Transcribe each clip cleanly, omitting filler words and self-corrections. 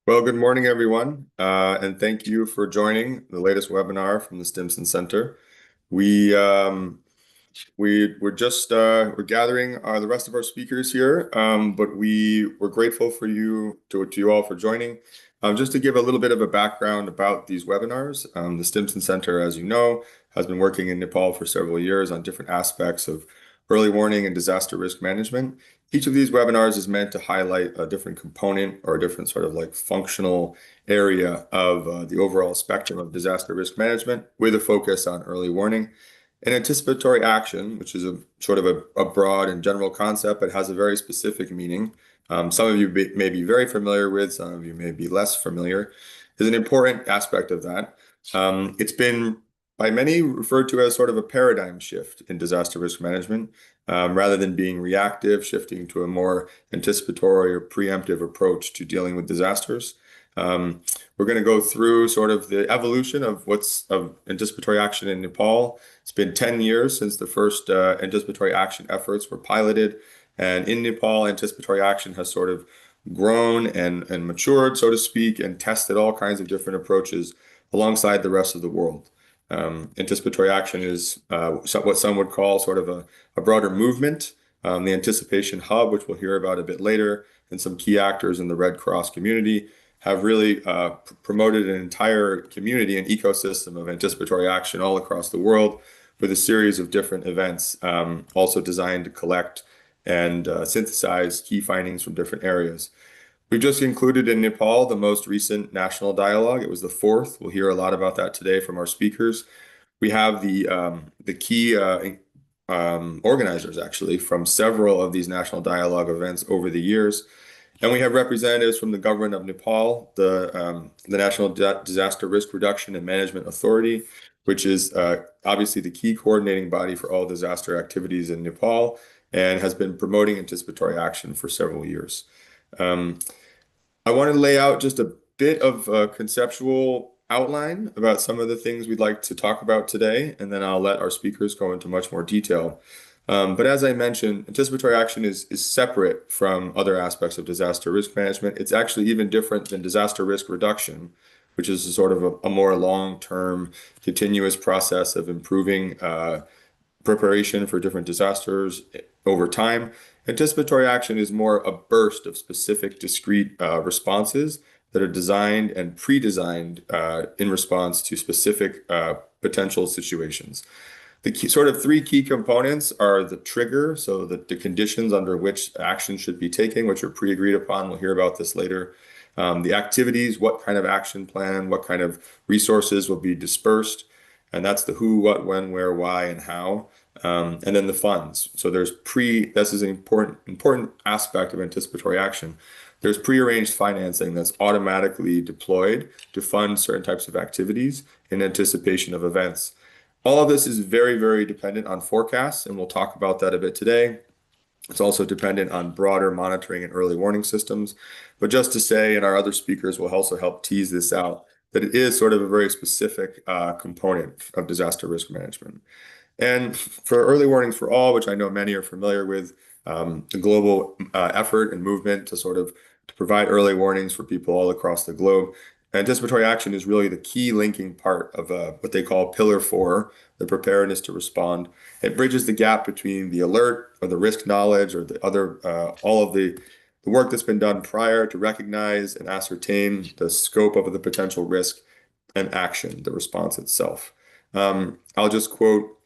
Well, good morning, everyone, and thank you for joining the latest webinar from the Stimson Center. We we're gathering the rest of our speakers here, but we're grateful for you all for joining. Just to give a little bit of a background about these webinars, the Stimson Center, as you know, has been working in Nepal for several years on different aspects of early warning and disaster risk management. Each of these webinars is meant to highlight a different component or a different sort of like functional area of the overall spectrum of disaster risk management with a focus on early warning. An anticipatory action, which is a sort of a broad and general concept, but has a very specific meaning. Some of you may be very familiar with, some of you may be less familiar, is an important aspect of that. It's been by many referred to as sort of a paradigm shift in disaster risk management. Rather than being reactive, shifting to a more anticipatory or preemptive approach to dealing with disasters. We're going to go through sort of the evolution of anticipatory action in Nepal. It's been 10 years since the first anticipatory action efforts were piloted. And in Nepal, anticipatory action has sort of grown and matured, so to speak, and tested all kinds of different approaches alongside the rest of the world. Anticipatory action is what some would call sort of a broader movement. The Anticipation Hub, which we'll hear about a bit later, and some key actors in the Red Cross community have really promoted an entire community and ecosystem of anticipatory action all across the world with a series of different events, also designed to collect and synthesize key findings from different areas. We just included in Nepal the most recent national dialogue. It was the fourth. We'll hear a lot about that today from our speakers. We have the key organizers actually from several of these national dialogue events over the years. And we have representatives from the government of Nepal, the National Disaster Risk Reduction and Management Authority, which is obviously the key coordinating body for all disaster activities in Nepal and has been promoting anticipatory action for several years. I want to lay out just a bit of a conceptual outline about some of the things we'd like to talk about today, and then I'll let our speakers go into much more detail. But as I mentioned, anticipatory action is separate from other aspects of disaster risk management. It's actually even different than disaster risk reduction, which is a sort of a more long-term, continuous process of improving preparation for different disasters over time. Anticipatory action is more a burst of specific, discrete responses that are designed and pre-designed in response to specific potential situations. The sort of three key components are the trigger, so the conditions under which action should be taken, which are pre-agreed upon. We'll hear about this later. The activities, what kind of action plan, what kind of resources will be dispersed. And that's the who, what, when, where, why, and how. And then the funds. So this is an important aspect of anticipatory action. There's prearranged financing that's automatically deployed to fund certain types of activities in anticipation of events. All of this is very, very dependent on forecasts, and we'll talk about that a bit today. It's also dependent on broader monitoring and early warning systems. But just to say, and our other speakers will also help tease this out, that it is sort of a very specific component of disaster risk management. And for early warnings for all, which I know many are familiar with, the global effort and movement to provide early warnings for people all across the globe. Anticipatory action is really the key linking part of what they call Pillar 4, the preparedness to respond. It bridges the gap between the alert or the risk knowledge or the other, all of the work that's been done prior to recognize and ascertain the scope of the potential risk and action, the response itself. I'll just quote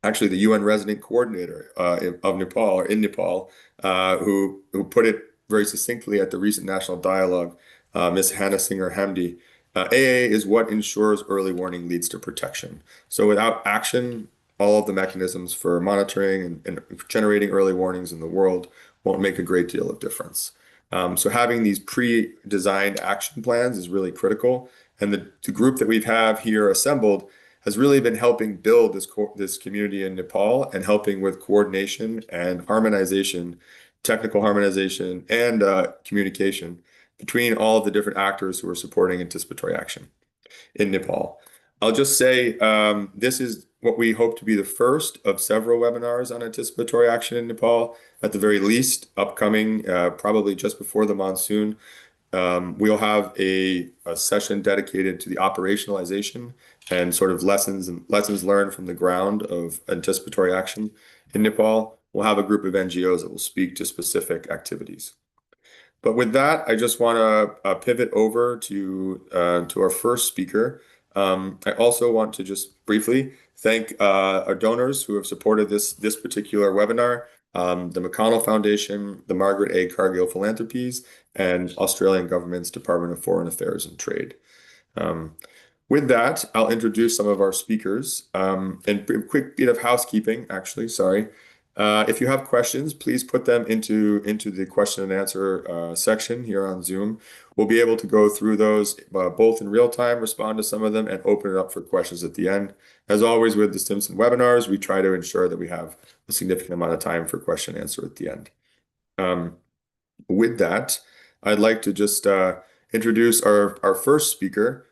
actually the UN resident coordinator of Nepal or in Nepal, who put it very succinctly at the recent national dialogue, Ms. Hannah Singer Hamdi. AA is what ensures early warning leads to protection. So without action, all of the mechanisms for monitoring and generating early warnings in the world won't make a great deal of difference. So having these pre-designed action plans is really critical. And the group that we have here assembled has really been helping build this community in Nepal and helping with coordination and harmonization, technical harmonization, and communication between all of the different actors who are supporting anticipatory action in Nepal. I'll just say this is what we hope to be the first of several webinars on anticipatory action in Nepal, at the very least, upcoming probably just before the monsoon. We'll have a session dedicated to the operationalization and sort of lessons learned from the ground of anticipatory action in Nepal. We'll have a group of NGOs that will speak to specific activities. But with that, I just want to pivot over to our first speaker. I also want to just briefly thank our donors who have supported this particular webinar, the McConnell Foundation, the Margaret A. Cargill Philanthropies, and Australian Government's Department of Foreign Affairs and Trade. With that, I'll introduce some of our speakers. And a quick bit of housekeeping, actually, sorry. If you have questions, please put them into the question and answer section here on Zoom. We'll be able to go through those both in real time, respond to some of them, and open it up for questions at the end. As always with the Stimson webinars, we try to ensure that we have a significant amount of time for question and answer at the end. With that, I'd like to just introduce our first speaker.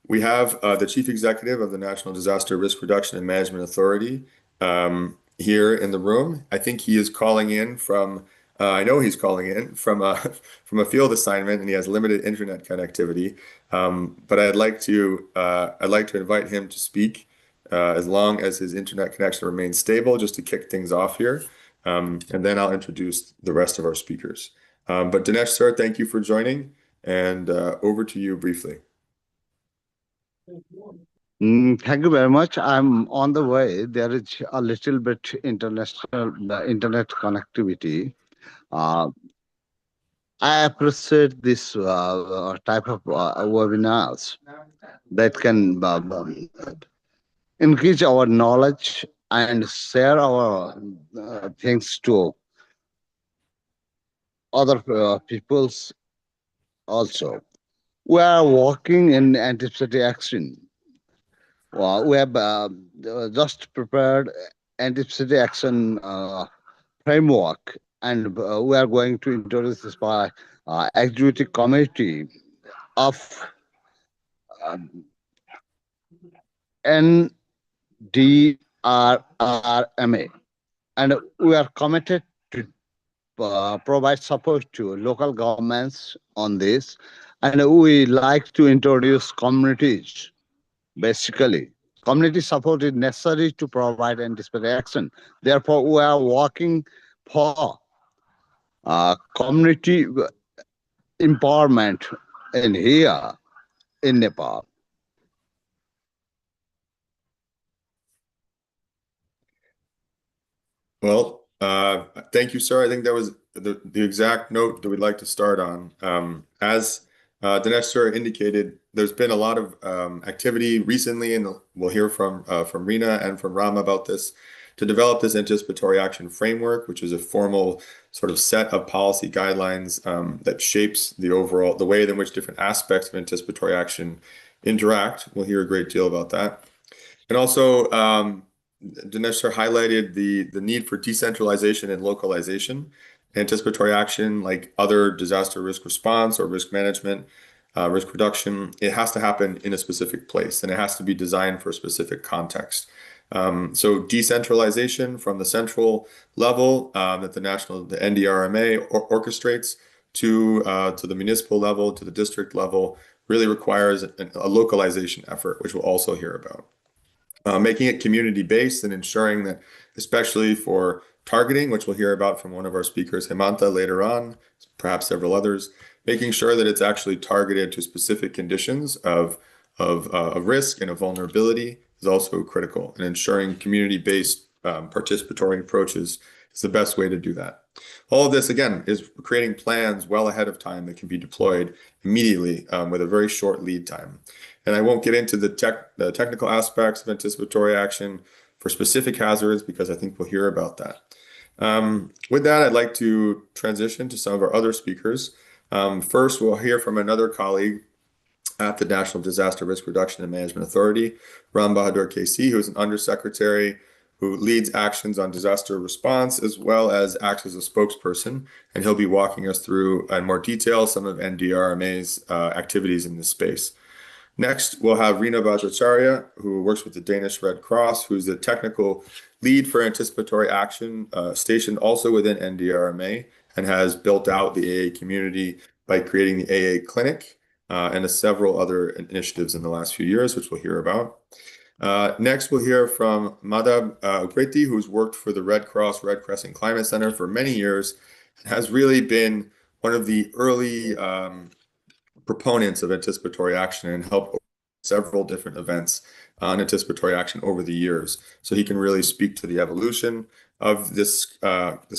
We have the Chief Executive of the National Disaster Risk Reduction and Management Authority here in the room. I think he is calling in from, I know he's calling in from a field assignment, and he has limited internet connectivity. But I'd like to invite him to speak as long as his internet connection remains stable, just to kick things off here. And then I'll introduce the rest of our speakers. But Dinesh, sir, thank you for joining, and over to you briefly. Thank you very much. I'm on the way. There is a little bit international internet connectivity. I appreciate this type of webinars that can increase our knowledge and share our things to other peoples also. We are working in anticipatory action. We have just prepared anticipatory action framework, and we are going to introduce this by executive committee of NDRRMA, and we are committed to provide support to local governments on this, and we like to introduce communities. Basically, community support is necessary to provide anticipatory action. Therefore, we are working for community empowerment here in Nepal. Well, thank you, sir. I think that was the exact note that we'd like to start on. As Dinesh, sir, indicated, there's been a lot of activity recently, and we'll hear from Rina and from Rama about this, to develop this anticipatory action framework, which is a formal sort of set of policy guidelines that shapes the way in which different aspects of anticipatory action interact. We'll hear a great deal about that. And also, Dinesh sir highlighted the need for decentralization and localization. Anticipatory action, like other disaster risk response or risk management, risk reduction, it has to happen in a specific place, and it has to be designed for a specific context. So decentralization from the central level that the NDRMA orchestrates to the municipal level, to the district level, really requires a localization effort, which we'll also hear about. Making it community-based and ensuring that, especially for targeting, which we'll hear about from one of our speakers, Hemanta, later on, perhaps several others, making sure that it's actually targeted to specific conditions of risk and of vulnerability is also critical. And ensuring community-based participatory approaches is the best way to do that. All of this, again, is creating plans well ahead of time that can be deployed immediately with a very short lead time. And I won't get into the technical aspects of anticipatory action for specific hazards, because I think we'll hear about that. With that, I'd like to transition to some of our other speakers. First, we'll hear from another colleague at the National Disaster Risk Reduction and Management Authority, Ram Bahadur KC, who is an undersecretary who leads actions on disaster response, as well as acts as a spokesperson. And he'll be walking us through in more detail some of NDRMA's activities in this space. Next, we'll have Rina Bhattacharya, who works with the Danish Red Cross, who's the technical lead for anticipatory action, stationed also within NDRMA, and has built out the AA community by creating the AA clinic and several other initiatives in the last few years, which we'll hear about. Next, we'll hear from Madhab Upreti, who's worked for the Red Cross, Red Crescent Climate Center for many years, and has really been one of the early proponents of anticipatory action and helped several different events on anticipatory action over the years. So he can really speak to the evolution of this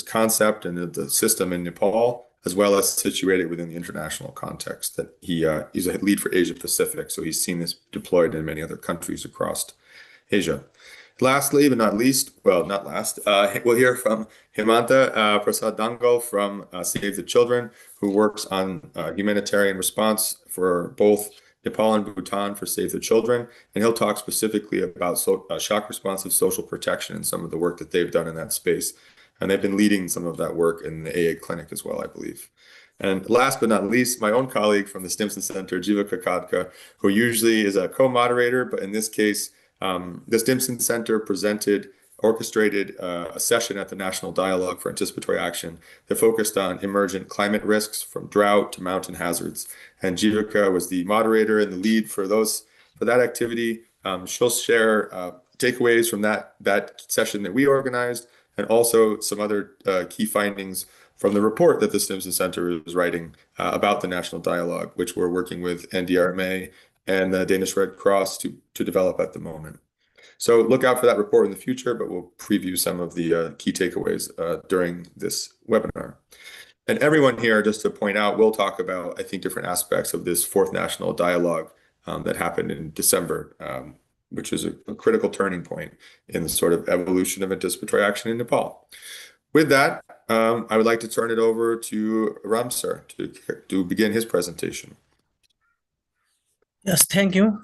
concept and the system in Nepal, as well as situated within the international context that he's a lead for Asia Pacific. So he's seen this deployed in many other countries across Asia. Lastly, but not least, well, not last, we'll hear from Himanta Prasad Dangal from Save the Children, who works on humanitarian response for both Nepal and Bhutan for Save the Children. And he'll talk specifically about shock responsive social protection and some of the work that they've done in that space. And they've been leading some of that work in the AA clinic as well, I believe. And last but not least, my own colleague from the Stimson Center, Jivika Kadka, who usually is a co-moderator, but in this case, the Stimson Center orchestrated a session at the National Dialogue for Anticipatory Action that focused on emergent climate risks from drought to mountain hazards. And Jivika was the moderator and the lead for that activity. She'll share takeaways from that session that we organized, and also some other key findings from the report that the Stimson Center is writing about the National Dialogue, which we're working with NDRMA and the Danish Red Cross to develop at the moment. So look out for that report in the future, but we'll preview some of the key takeaways during this webinar. And everyone here, just to point out, we'll talk about, I think, different aspects of this fourth national dialogue that happened in December, which is a critical turning point in the sort of evolution of anticipatory action in Nepal. With that, I would like to turn it over to Ram sir to begin his presentation. Yes, thank you.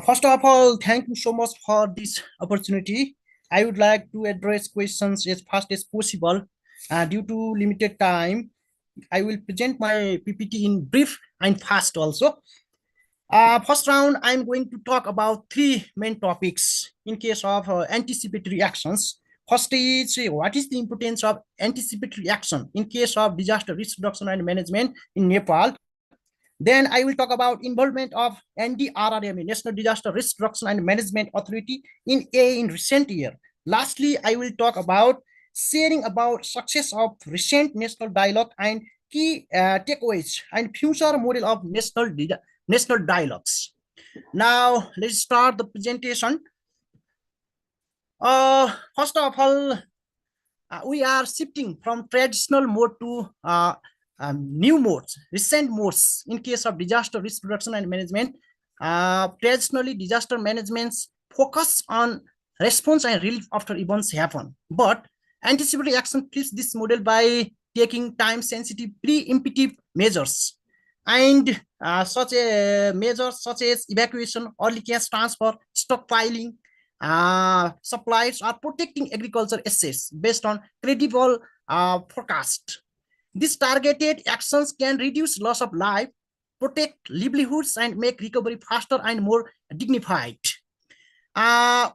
First of all, thank you so much for this opportunity. I would like to address questions as fast as possible. Due to limited time, I will present my PPT in brief and fast also. First round, I'm going to talk about three main topics in case of anticipatory actions. First is what is the importance of anticipatory action in case of disaster risk reduction and management in Nepal. Then I will talk about involvement of NDRRMA, National Disaster Risk Reduction and Management Authority in recent year. Lastly, I will talk about sharing about success of recent national dialogue and key takeaways and future model of national dialogues. Now let's start the presentation. First of all, we are shifting from traditional mode to new modes, recent modes in case of disaster risk reduction and management. Traditionally, disaster managements focus on response and relief after events happen, but anticipatory action fits this model by taking time-sensitive preemptive measures and such measures such as evacuation, early cash transfer, stockpiling, supplies, or protecting agriculture assets based on credible forecast. These targeted actions can reduce loss of life, protect livelihoods, and make recovery faster and more dignified.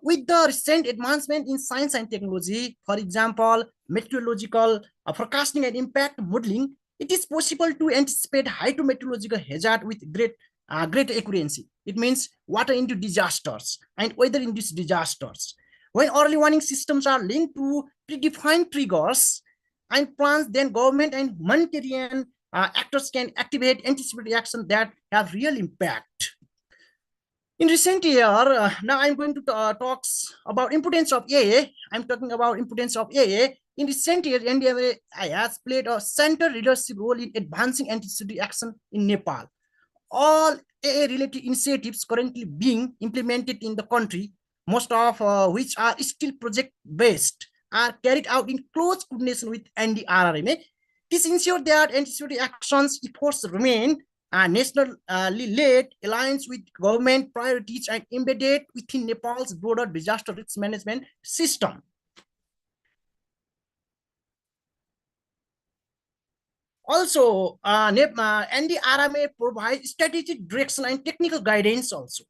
With the recent advancement in science and technology, for example, meteorological forecasting and impact modeling, it is possible to anticipate hydrometeorological hazard with great accuracy. It means water-induced disasters and weather-induced disasters. When early warning systems are linked to predefined triggers and plans, then government and humanitarian actors can activate anticipatory action that have real impact. In recent year, now I'm going to talk about importance of AA. I'm talking about importance of AA. In recent years, NDRMA has played a central leadership role in advancing anticipatory action in Nepal. All AA-related initiatives currently being implemented in the country, most of which are still project-based, are carried out in close coordination with NDRRMA. This ensures that anticipatory actions efforts remain nationally led, aligned with government priorities, and embedded within Nepal's broader disaster risk management system. Also, NDRMA provides strategic direction and technical guidance also.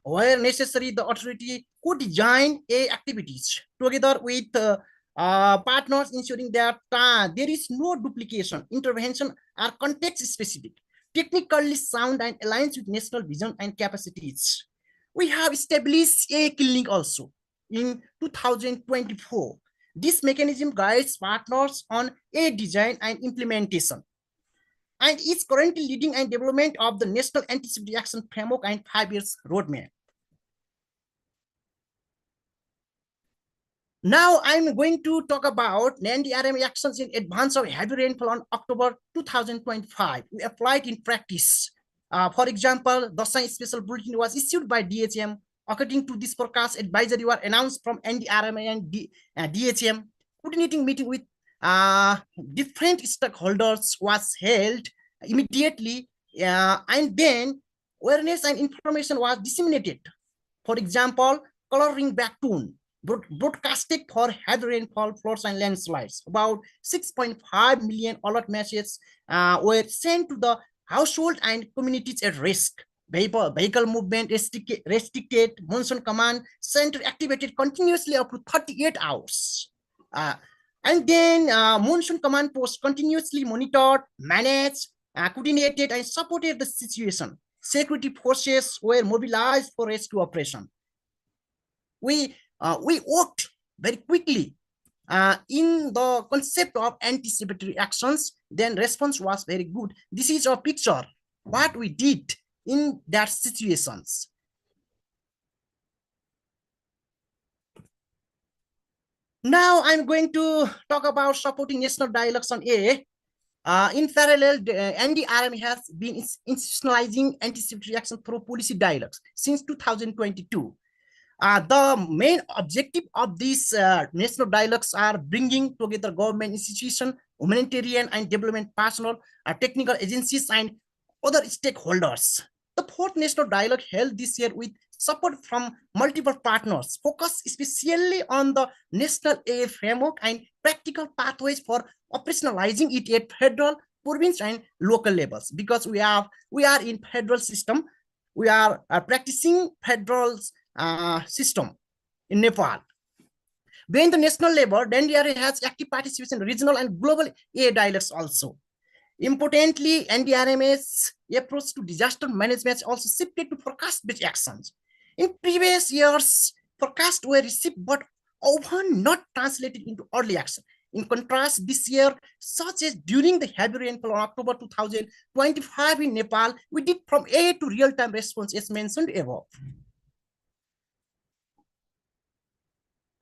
Where necessary, the authority could design activities together with partners, ensuring that there is no duplication, intervention, or context-specific, technically sound and aligns with national vision and capacities. We have established a clinic also in 2024. This mechanism guides partners on a design and implementation, and is currently leading and development of the National Anticipatory Action Framework and 5 years roadmap. Now I'm going to talk about NDRM actions in advance of heavy rainfall on October 2025. We applied in practice. For example, the special bulletin was issued by DHM. According to this forecast, advisory were announced from NDRM and DHM. Coordinating meeting with different stakeholders was held immediately, and then awareness and information was disseminated. For example, coloring back tune broadcasted for heavy rainfall, floods, and landslides. About 6.5 million alert messages were sent to the household and communities at risk. Vehicle movement restricted, monsoon command center activated continuously up to 38 hours. And then monsoon command post continuously monitored, managed, coordinated, and supported the situation. Security forces were mobilized for rescue operation. We worked very quickly in the concept of anticipatory actions. Then response was very good. This is a picture what we did in that situations. Now I'm going to talk about supporting national dialogues on A. In parallel, the NDRM has been institutionalizing anticipatory action through policy dialogues since 2022. The main objective of these national dialogues are bringing together government institutions, humanitarian and development personnel, technical agencies, and other stakeholders. The fourth national dialogue held this year with support from multiple partners, focused especially on the National AF framework and practical pathways for operationalizing it at federal, province, and local levels. Because we are in federal system, we are practicing federal system in Nepal. When the national level, then NDRA has active participation in regional and global A dialogues also. Importantly, NDRM's approach to disaster management also shifted to forecast-based actions. In previous years, forecasts were received but often not translated into early action. In contrast, this year, such as during the heavy rainfall on October 2025 in Nepal, we did from A to real-time response as mentioned above.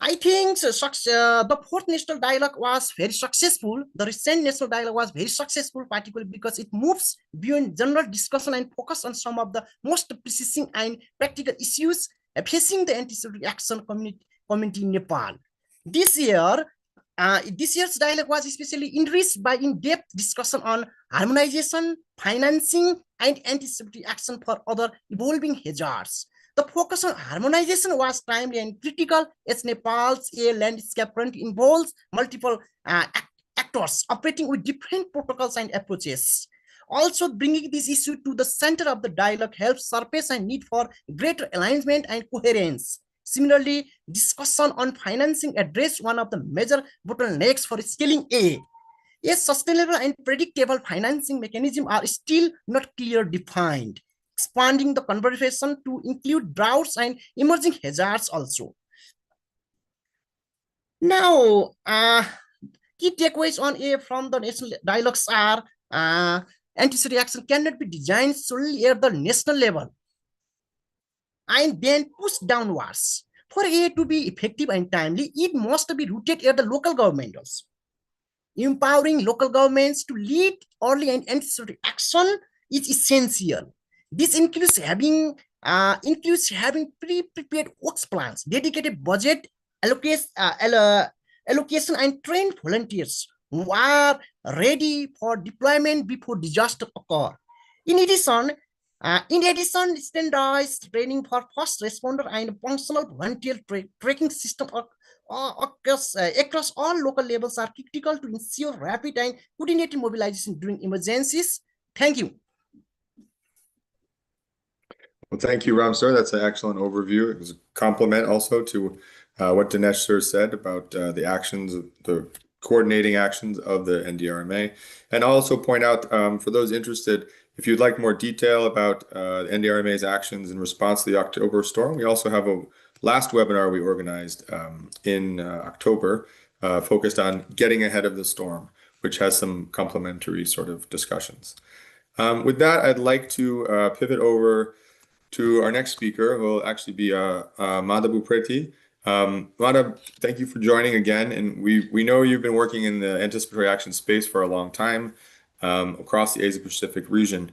I think the fourth national dialogue was very successful. The recent national dialogue was very successful, particularly because it moves beyond general discussion and focus on some of the most pressing and practical issues facing the anticipatory action community in Nepal. This year's dialogue was especially enriched by in-depth discussion on harmonization, financing, and anticipatory action for other evolving hazards. The focus on harmonization was timely and critical as Nepal's air landscape currently involves multiple actors operating with different protocols and approaches. Also, bringing this issue to the center of the dialogue helps surface a need for greater alignment and coherence. Similarly, discussion on financing addressed one of the major bottlenecks for scaling A. A sustainable and predictable financing mechanism are still not clearly defined, expanding the conversation to include droughts and emerging hazards also. Now, key takeaways on A from the national dialogues are anticipatory action cannot be designed solely at the national level and then pushed downwards. For A to be effective and timely, it must be rooted at the local government also. Empowering local governments to lead early and anticipatory action is essential. This includes having pre-prepared works plans, dedicated budget allocation, and trained volunteers who are ready for deployment before disaster occur. In addition, standardized training for first responder and functional volunteer tracking system across all local levels are critical to ensure rapid and coordinated mobilization during emergencies. Thank you. Well, thank you, Ram sir. That's an excellent overview. It was a compliment also to what Dinesh sir said about the actions, the coordinating actions of the NDRMA. And I'll also point out for those interested, if you'd like more detail about NDRMA's actions in response to the October storm, we also have a last webinar we organized in October focused on getting ahead of the storm, which has some complementary sort of discussions. With that, I'd like to pivot over to our next speaker, who will actually be Madhav Preti. Madhav, thank you for joining again. And we know you've been working in the anticipatory action space for a long time across the Asia-Pacific region.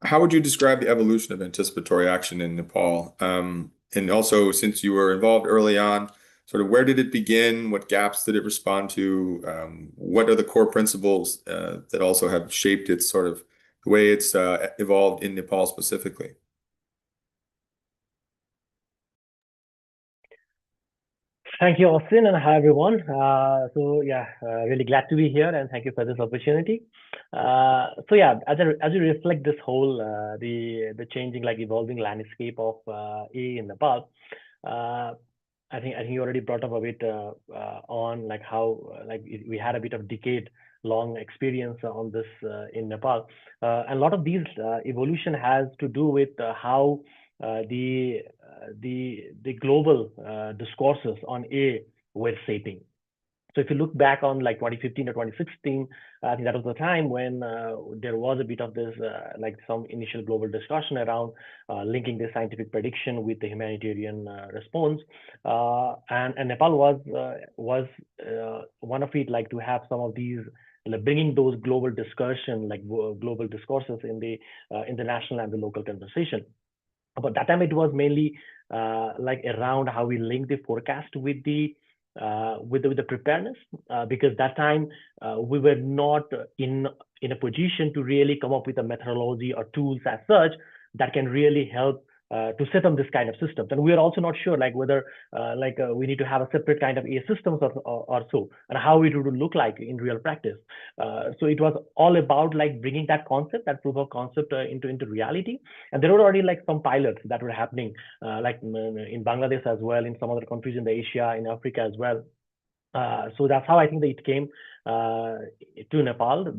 How would you describe the evolution of anticipatory action in Nepal? And also, since you were involved early on, sort of where did it begin? What gaps did it respond to? What are the core principles that also have shaped its sort of the way it's evolved in Nepal specifically? Thank you, Austin, and hi, everyone. Really glad to be here, and thank you for this opportunity. As you reflect this whole the changing, like evolving landscape of AA in Nepal, I think you already brought up a bit on like how we had a bit of decade-long experience on this in Nepal, and a lot of these evolution has to do with how the global discourses on A were shaping. So if you look back on like 2015 or 2016, I think that was the time when there was a bit of this like some initial global discussion around linking the scientific prediction with the humanitarian response, and Nepal was one of it, like to have some of these, like bringing those global discussion, like global discourses in the national and the local conversation. But that time it was mainly like around how we link the forecast with the preparedness, because that time we were not in a position to really come up with a methodology or tools as such that can really help to set up this kind of systems. And we are also not sure like whether we need to have a separate kind of A systems or so, and how it would look like in real practice. So it was all about like bringing that concept, that proof of concept into reality. And there were already like some pilots that were happening like in Bangladesh as well, in some other countries in the Asia, in Africa as well. So that's how I think that it came to Nepal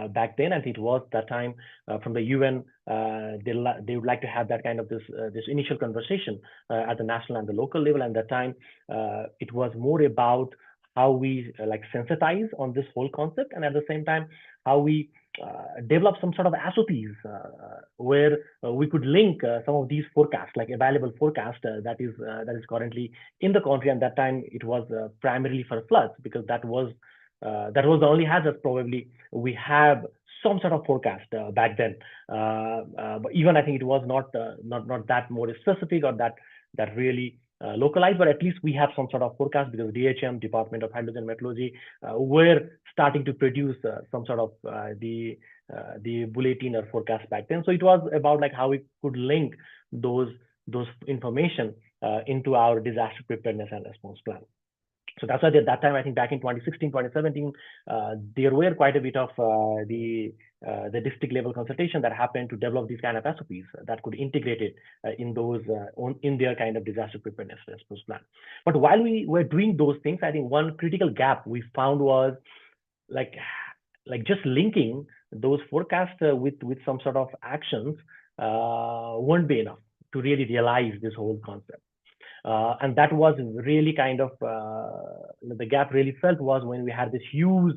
back then, and it was that time from the UN. They would like to have that kind of this initial conversation at the national and the local level, and that time it was more about how we like sensitize on this whole concept, and at the same time how we develop some sort of SOPs where we could link some of these forecasts, like available forecast that is currently in the country. And that time it was primarily for floods, because that was the only hazard probably we have some sort of forecast back then. But even I think it was not that more specific or that really localized, but at least we have some sort of forecast, because DHM, Department of Hydrogen Meteorology, were starting to produce some sort of the bulletin or forecast back then. So it was about like how we could link those information into our disaster preparedness and response plan. So that's why at that time, I think back in 2016, 2017, there were quite a bit of the district level consultation that happened to develop these kind of SOPs that could integrate it in those in their kind of disaster preparedness response plan. But while we were doing those things, I think one critical gap we found was like just linking those forecasts with some sort of actions won't be enough to really realize this whole concept. And that was really kind of the gap really felt was when we had this huge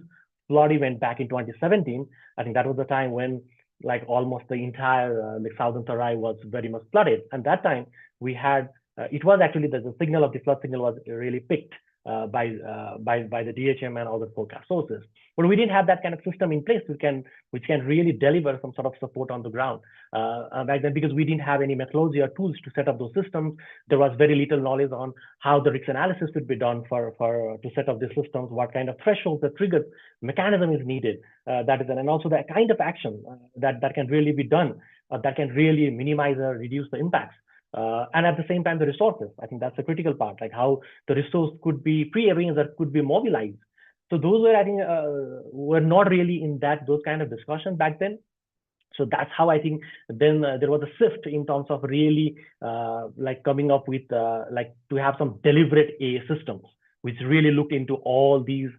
flood event back in 2017. I think that was the time when like almost the entire the southern Tarai was very much flooded. And that time we had it was actually the signal of the flood signal was really picked by the DHM and other forecast sources. But we didn't have that kind of system in place which can really deliver some sort of support on the ground back then, because we didn't have any methodology or tools to set up those systems. There was very little knowledge on how the risk analysis would be done to set up the systems, what kind of thresholds, the trigger mechanism is needed, and also the kind of action that can really be done, that can really minimize or reduce the impacts And at the same time, the resources. I think that's a critical part, like how the resource could be pre-arranged or could be mobilized. So those were, I think, were not really in those kind of discussion back then. So that's how I think then there was a shift in terms of really like coming up with like to have some deliberate AA systems, which really looked into all these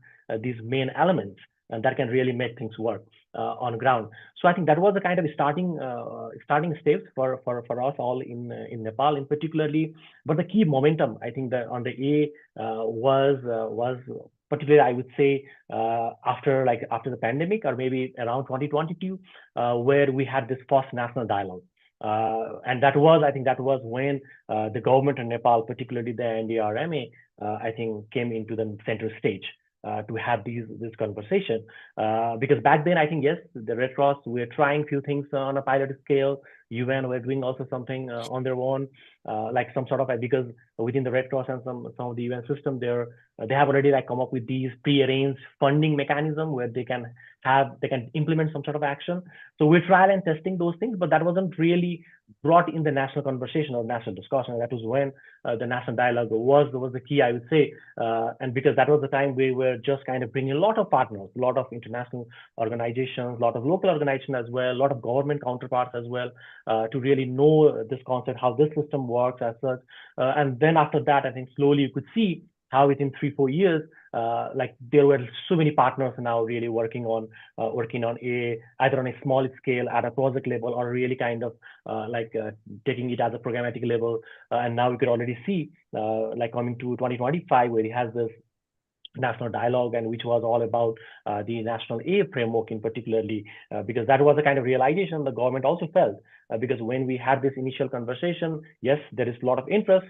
main elements and that can really make things work on ground. So I think that was a kind of starting steps for us all in Nepal in particularly. But the key momentum, I think, that on the AA was particularly, I would say, after the pandemic or maybe around 2022, where we had this first national dialogue. And that was, I think that was when the government in Nepal, particularly the NDRMA, I think came into the center stage to have this conversation. Because back then, I think, yes, the Red Cross, we're trying few things on a pilot scale. UN were doing also something on their own, like some sort of, because within the Red Cross and some of the UN system, they have already like come up with these pre-arranged funding mechanism where they can implement some sort of action. So we're trial and testing those things, but that wasn't really brought in the national conversation or national discussion. That was when the national dialogue was the key, I would say. And because that was the time we were just kind of bringing a lot of partners, a lot of international organizations, a lot of local organizations as well, a lot of government counterparts as well, to really know this concept, how this system works as such. And then after that, I think slowly you could see how within 3-4 years, like there were so many partners now really working on either on a small scale at a project level or really kind of taking it as a programmatic level. And now we could already see like coming to 2025 where it has this national dialogue, and which was all about the national AA framework in particularly, because that was a kind of realization the government also felt, because when we had this initial conversation, yes, there is a lot of interest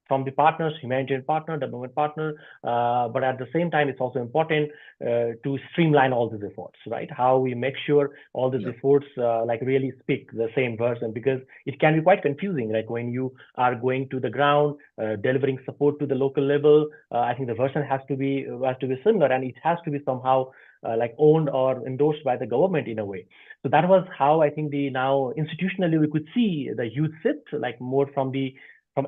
from the partners, humanitarian partner, development partner, but at the same time, it's also important to streamline all these efforts, right? How we make sure all these efforts like really speak the same version, because it can be quite confusing. Like when you are going to the ground, delivering support to the local level, I think the version has to be similar, and it has to be somehow like owned or endorsed by the government in a way. So that was how I think now institutionally we could see the huge shift, like more from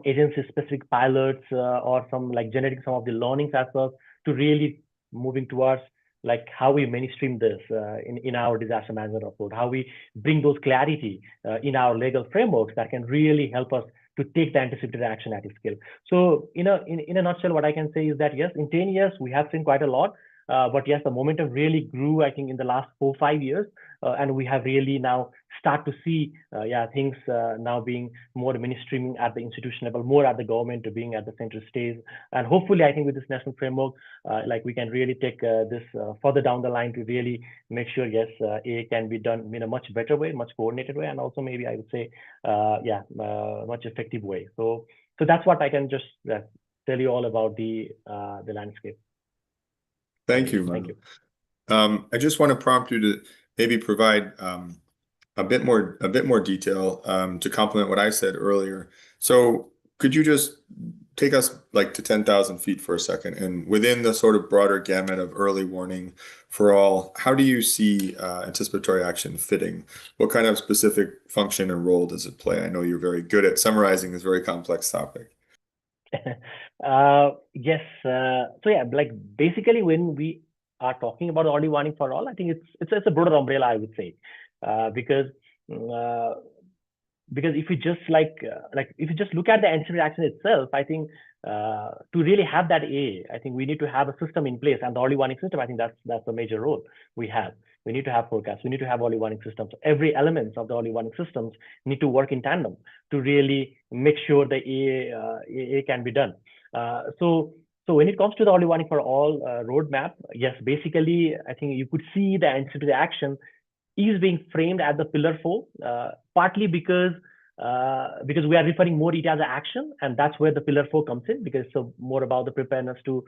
agency-specific pilots or some like generating some of the learnings as well, to really moving towards like how we mainstream this in our disaster management approach, how we bring those clarity in our legal frameworks that can really help us to take the anticipated action at scale. So in a nutshell, what I can say is that yes, in 10 years, we have seen quite a lot. But yes, the momentum really grew, I think, in the last 4-5 years. And we have really now start to see, things now being more mainstreaming at the institution level, more at the government to being at the center stage. And hopefully, I think with this national framework, like we can really take this further down the line to really make sure, yes, it can be done in a much better way, much coordinated way, and also maybe I would say, much effective way. So that's what I can just tell you all about the landscape. Thank you. Thank you. I just want to prompt you to maybe provide a bit more detail to complement what I said earlier. So could you just take us like to 10,000 feet for a second, and within the sort of broader gamut of early warning for all, how do you see anticipatory action fitting? What kind of specific function and role does it play? I know you're very good at summarizing this very complex topic. Yes. So yeah, like basically when we are talking about early warning for all, I think it's a broader umbrella, I would say, because if you just if you just look at the anticipatory action itself, I think to really have that I think we need to have a system in place, and the early warning system, I think that's a major role we have. We need to have forecasts. We need to have early warning systems. Every element of the early warning systems need to work in tandem to really make sure the AA can be done. So when it comes to the early warning for all roadmap, yes, basically, I think you could see the anticipatory action is being framed as the pillar 4, partly because we are referring more it as an action, and that's where the pillar 4 comes in, because it's more about the preparedness to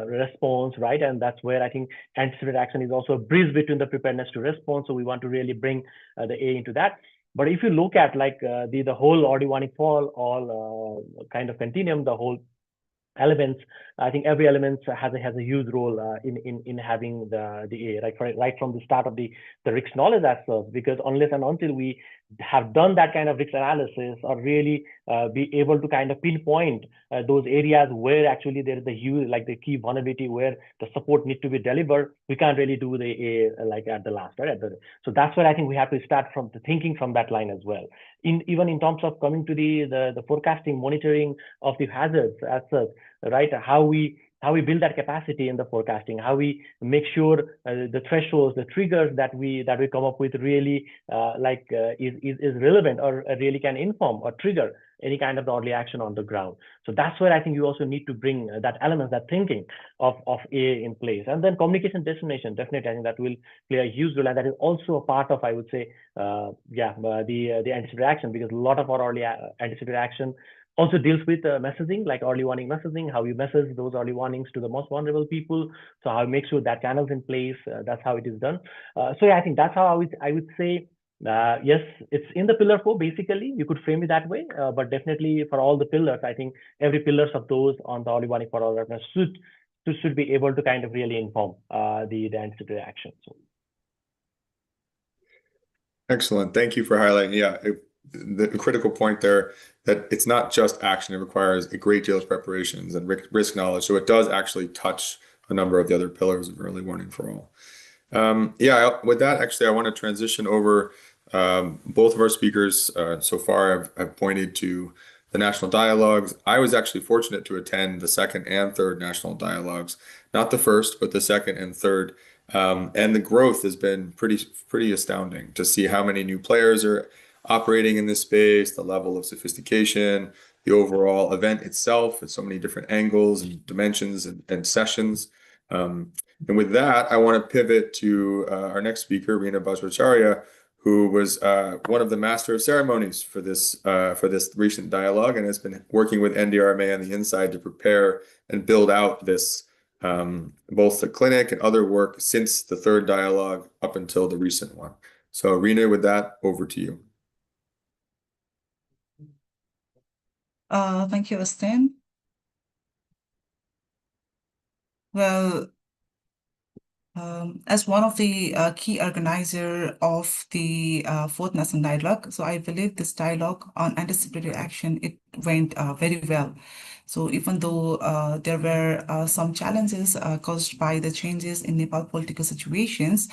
response, right? And that's where I think anticipated action is also a bridge between the preparedness to response. So we want to really bring the A into that. But if you look at like the whole early warning for all kind of continuum, the whole elements, I think every element has a huge role in having the A, right from the start of the risk knowledge as well, because unless and until we have done that kind of risk analysis or really be able to kind of pinpoint those areas where actually there is the huge, like the key vulnerability where the support need to be delivered, we can't really do the like at the last, right? So that's where I think we have to start from the thinking from that line as well. Even in terms of coming to the forecasting, monitoring of the hazards as such, right? How we build that capacity in the forecasting, how we make sure the thresholds, the triggers that we come up with really is relevant or really can inform or trigger any kind of early action on the ground. So that's where I think you also need to bring that element, that thinking of A in place. And then communication destination, definitely I think that will play a huge role, and that is also a part of, I would say, the anticipatory action, because a lot of our early anticipatory action also deals with messaging, like early warning messaging, how you message those early warnings to the most vulnerable people. So how you make sure that channel's in place, that's how it is done. So yeah, I think that's how I would say, yes, it's in the pillar 4, basically, you could frame it that way, but definitely for all the pillars, I think every pillars of those on the early warning for all awareness should be able to kind of really inform the anticipatory action. So. Excellent. Thank you for highlighting. Yeah, the critical point there, that it's not just action, it requires a great deal of preparations and risk knowledge. So it does actually touch a number of the other pillars of early warning for all. With that, actually, I want to transition over. Both of our speakers so far have pointed to the national dialogues. I was actually fortunate to attend the second and third national dialogues, not the first, but the second and third. And the growth has been pretty astounding to see how many new players are operating in this space, the level of sophistication, the overall event itself, with so many different angles and dimensions and sessions. And with that, I want to pivot to our next speaker, Reena Bajracharya, who was one of the master of ceremonies for this recent dialogue and has been working with NDRMA on the inside to prepare and build out this both the clinic and other work since the third dialogue up until the recent one. So Reena, with that, over to you. Thank you, Austin. Well, as one of the key organizer of the fourth national dialogue, so I believe this dialogue on anticipatory action, it went very well. So even though there were some challenges caused by the changes in Nepal political situations,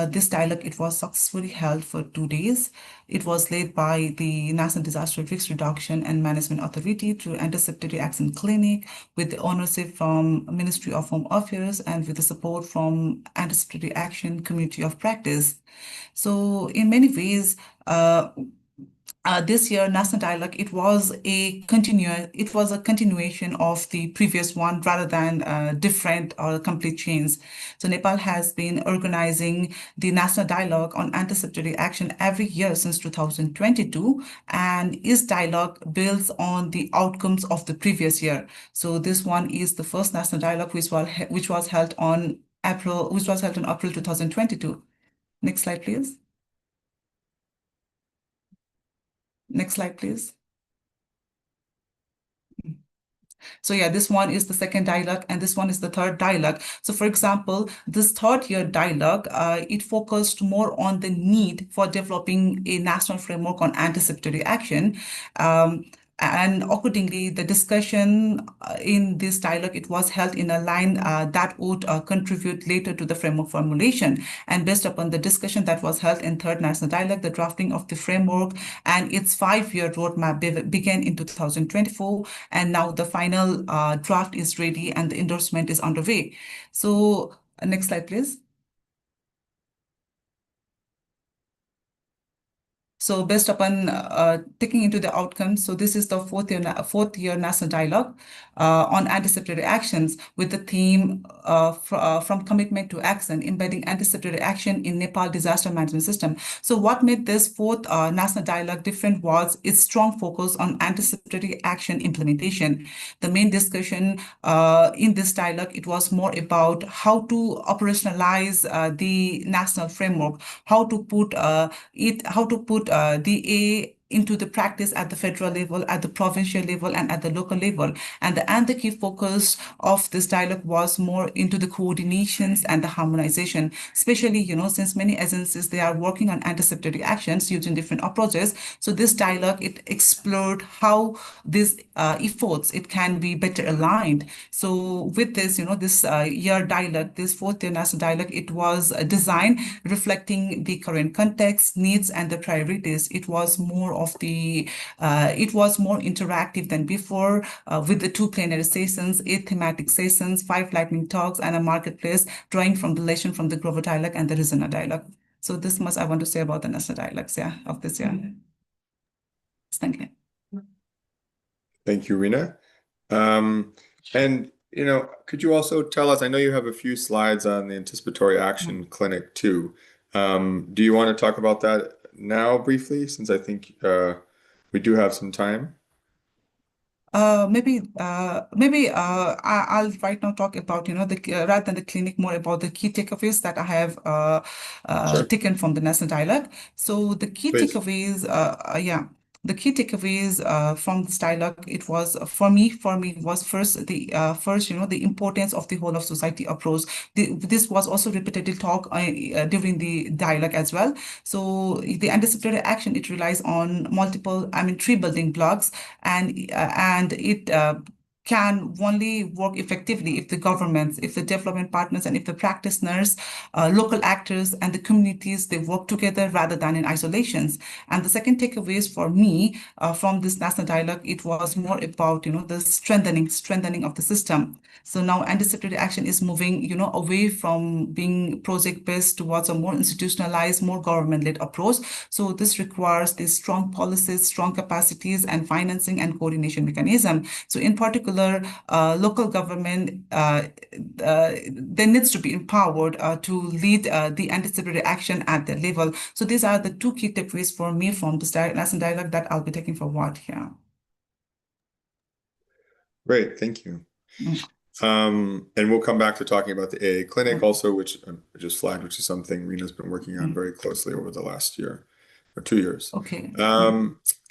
this dialogue, it was successfully held for 2 days. It was led by the National Disaster Risk Reduction and Management Authority through Anticipatory Action Clinic, with the ownership from Ministry of Home Affairs and with the support from Anticipatory Action Community of Practice. So in many ways, this year National Dialogue, it was a continuation of the previous one rather than different or complete change. So Nepal has been organizing the National Dialogue on Anticipatory Action every year since 2022, and its dialogue builds on the outcomes of the previous year. So this one is the first National Dialogue which was held on April 2022. Next slide, please. Next slide, please. So yeah, this one is the second dialogue and this one is the third dialogue. So for example, this third year dialogue, it focused more on the need for developing a national framework on anticipatory action. And accordingly, the discussion in this dialogue, it was held in a line that would contribute later to the framework formulation. And based upon the discussion that was held in third national dialogue, the drafting of the framework and its 5-year roadmap began in 2024. And now the final draft is ready and the endorsement is underway. So next slide, please. So based upon taking into the outcomes, so this is the fourth year national dialogue on anticipatory actions with the theme from commitment to action, embedding anticipatory action in Nepal disaster management system. So what made this fourth national dialogue different was its strong focus on anticipatory action implementation. The main discussion in this dialogue, it was more about how to operationalize the national framework, how to put the into the practice at the federal level, at the provincial level, and at the local level. And the key focus of this dialogue was more into the coordinations and the harmonization, especially, since many agencies, they are working on anticipatory actions using different approaches. So this dialogue, it explored how these efforts, it can be better aligned. So with this, this year dialogue, this fourth year national dialogue, it was designed reflecting the current context, needs, and the priorities. It was more interactive than before, with the 2 plenary sessions, 8 thematic sessions, 5 lightning talks, and a marketplace, drawing from the lesson from the global dialogue and the regional dialogue. So this much I want to say about the national dialogues, of this year. Thank you. Thank you, Rina. And could you also tell us, I know you have a few slides on the Anticipatory Action Clinic too. Do you want to talk about that now briefly, since I think we do have some time? I'll right now talk about, rather than the clinic, more about the key takeaways that I have taken from the national dialogue. So the key Please. takeaways, the key takeaways from this dialogue, it was for me was first the importance of the whole of society approach. This was also repeatedly talk during the dialogue as well. So the anticipatory action, it relies on multiple, 3 building blocks, and it can only work effectively if the governments, if the development partners, and if the practitioners, local actors, and the communities, they work together rather than in isolations. And the second takeaways for me from this national dialogue, it was more about, the strengthening of the system. So now anticipatory action is moving, away from being project-based towards a more institutionalized, more government-led approach. So this requires these strong policies, strong capacities, and financing and coordination mechanism. So in particular, local government, there needs to be empowered to lead the anticipatory action at their level. So these are the 2 key takeaways for me from this national dialogue that I'll be taking forward here. Great, thank you. And we'll come back to talking about the AA clinic also, which I just flagged, which is something Rina's been working on very closely over the last year or 2 years. Okay.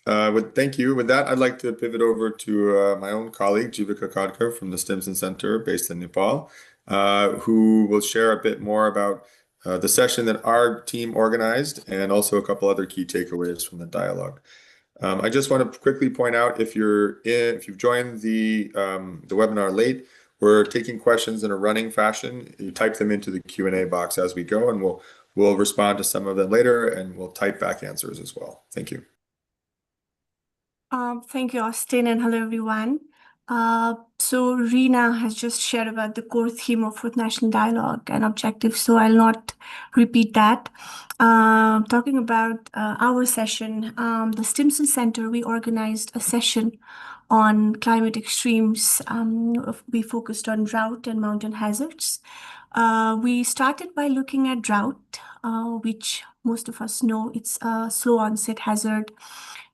Thank you. With that, I'd like to pivot over to my own colleague, Jivika Kadkar from the Stimson Center based in Nepal, who will share a bit more about the session that our team organized and also a couple other key takeaways from the dialogue. I just want to quickly point out, if you've joined the webinar late, we're taking questions in a running fashion. You type them into the Q&A box as we go, and we'll respond to some of them later, and we'll type back answers as well. Thank you. Thank you, Austin, and hello, everyone. So Rina has just shared about the core theme of Fourth National Dialogue and objectives, so I'll not repeat that. Talking about our session, the Stimson Center, we organized a session on climate extremes. We focused on drought and mountain hazards. We started by looking at drought, which most of us know it's a slow onset hazard,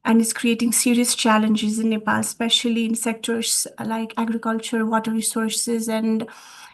and it's creating serious challenges in Nepal, especially in sectors like agriculture, water resources, and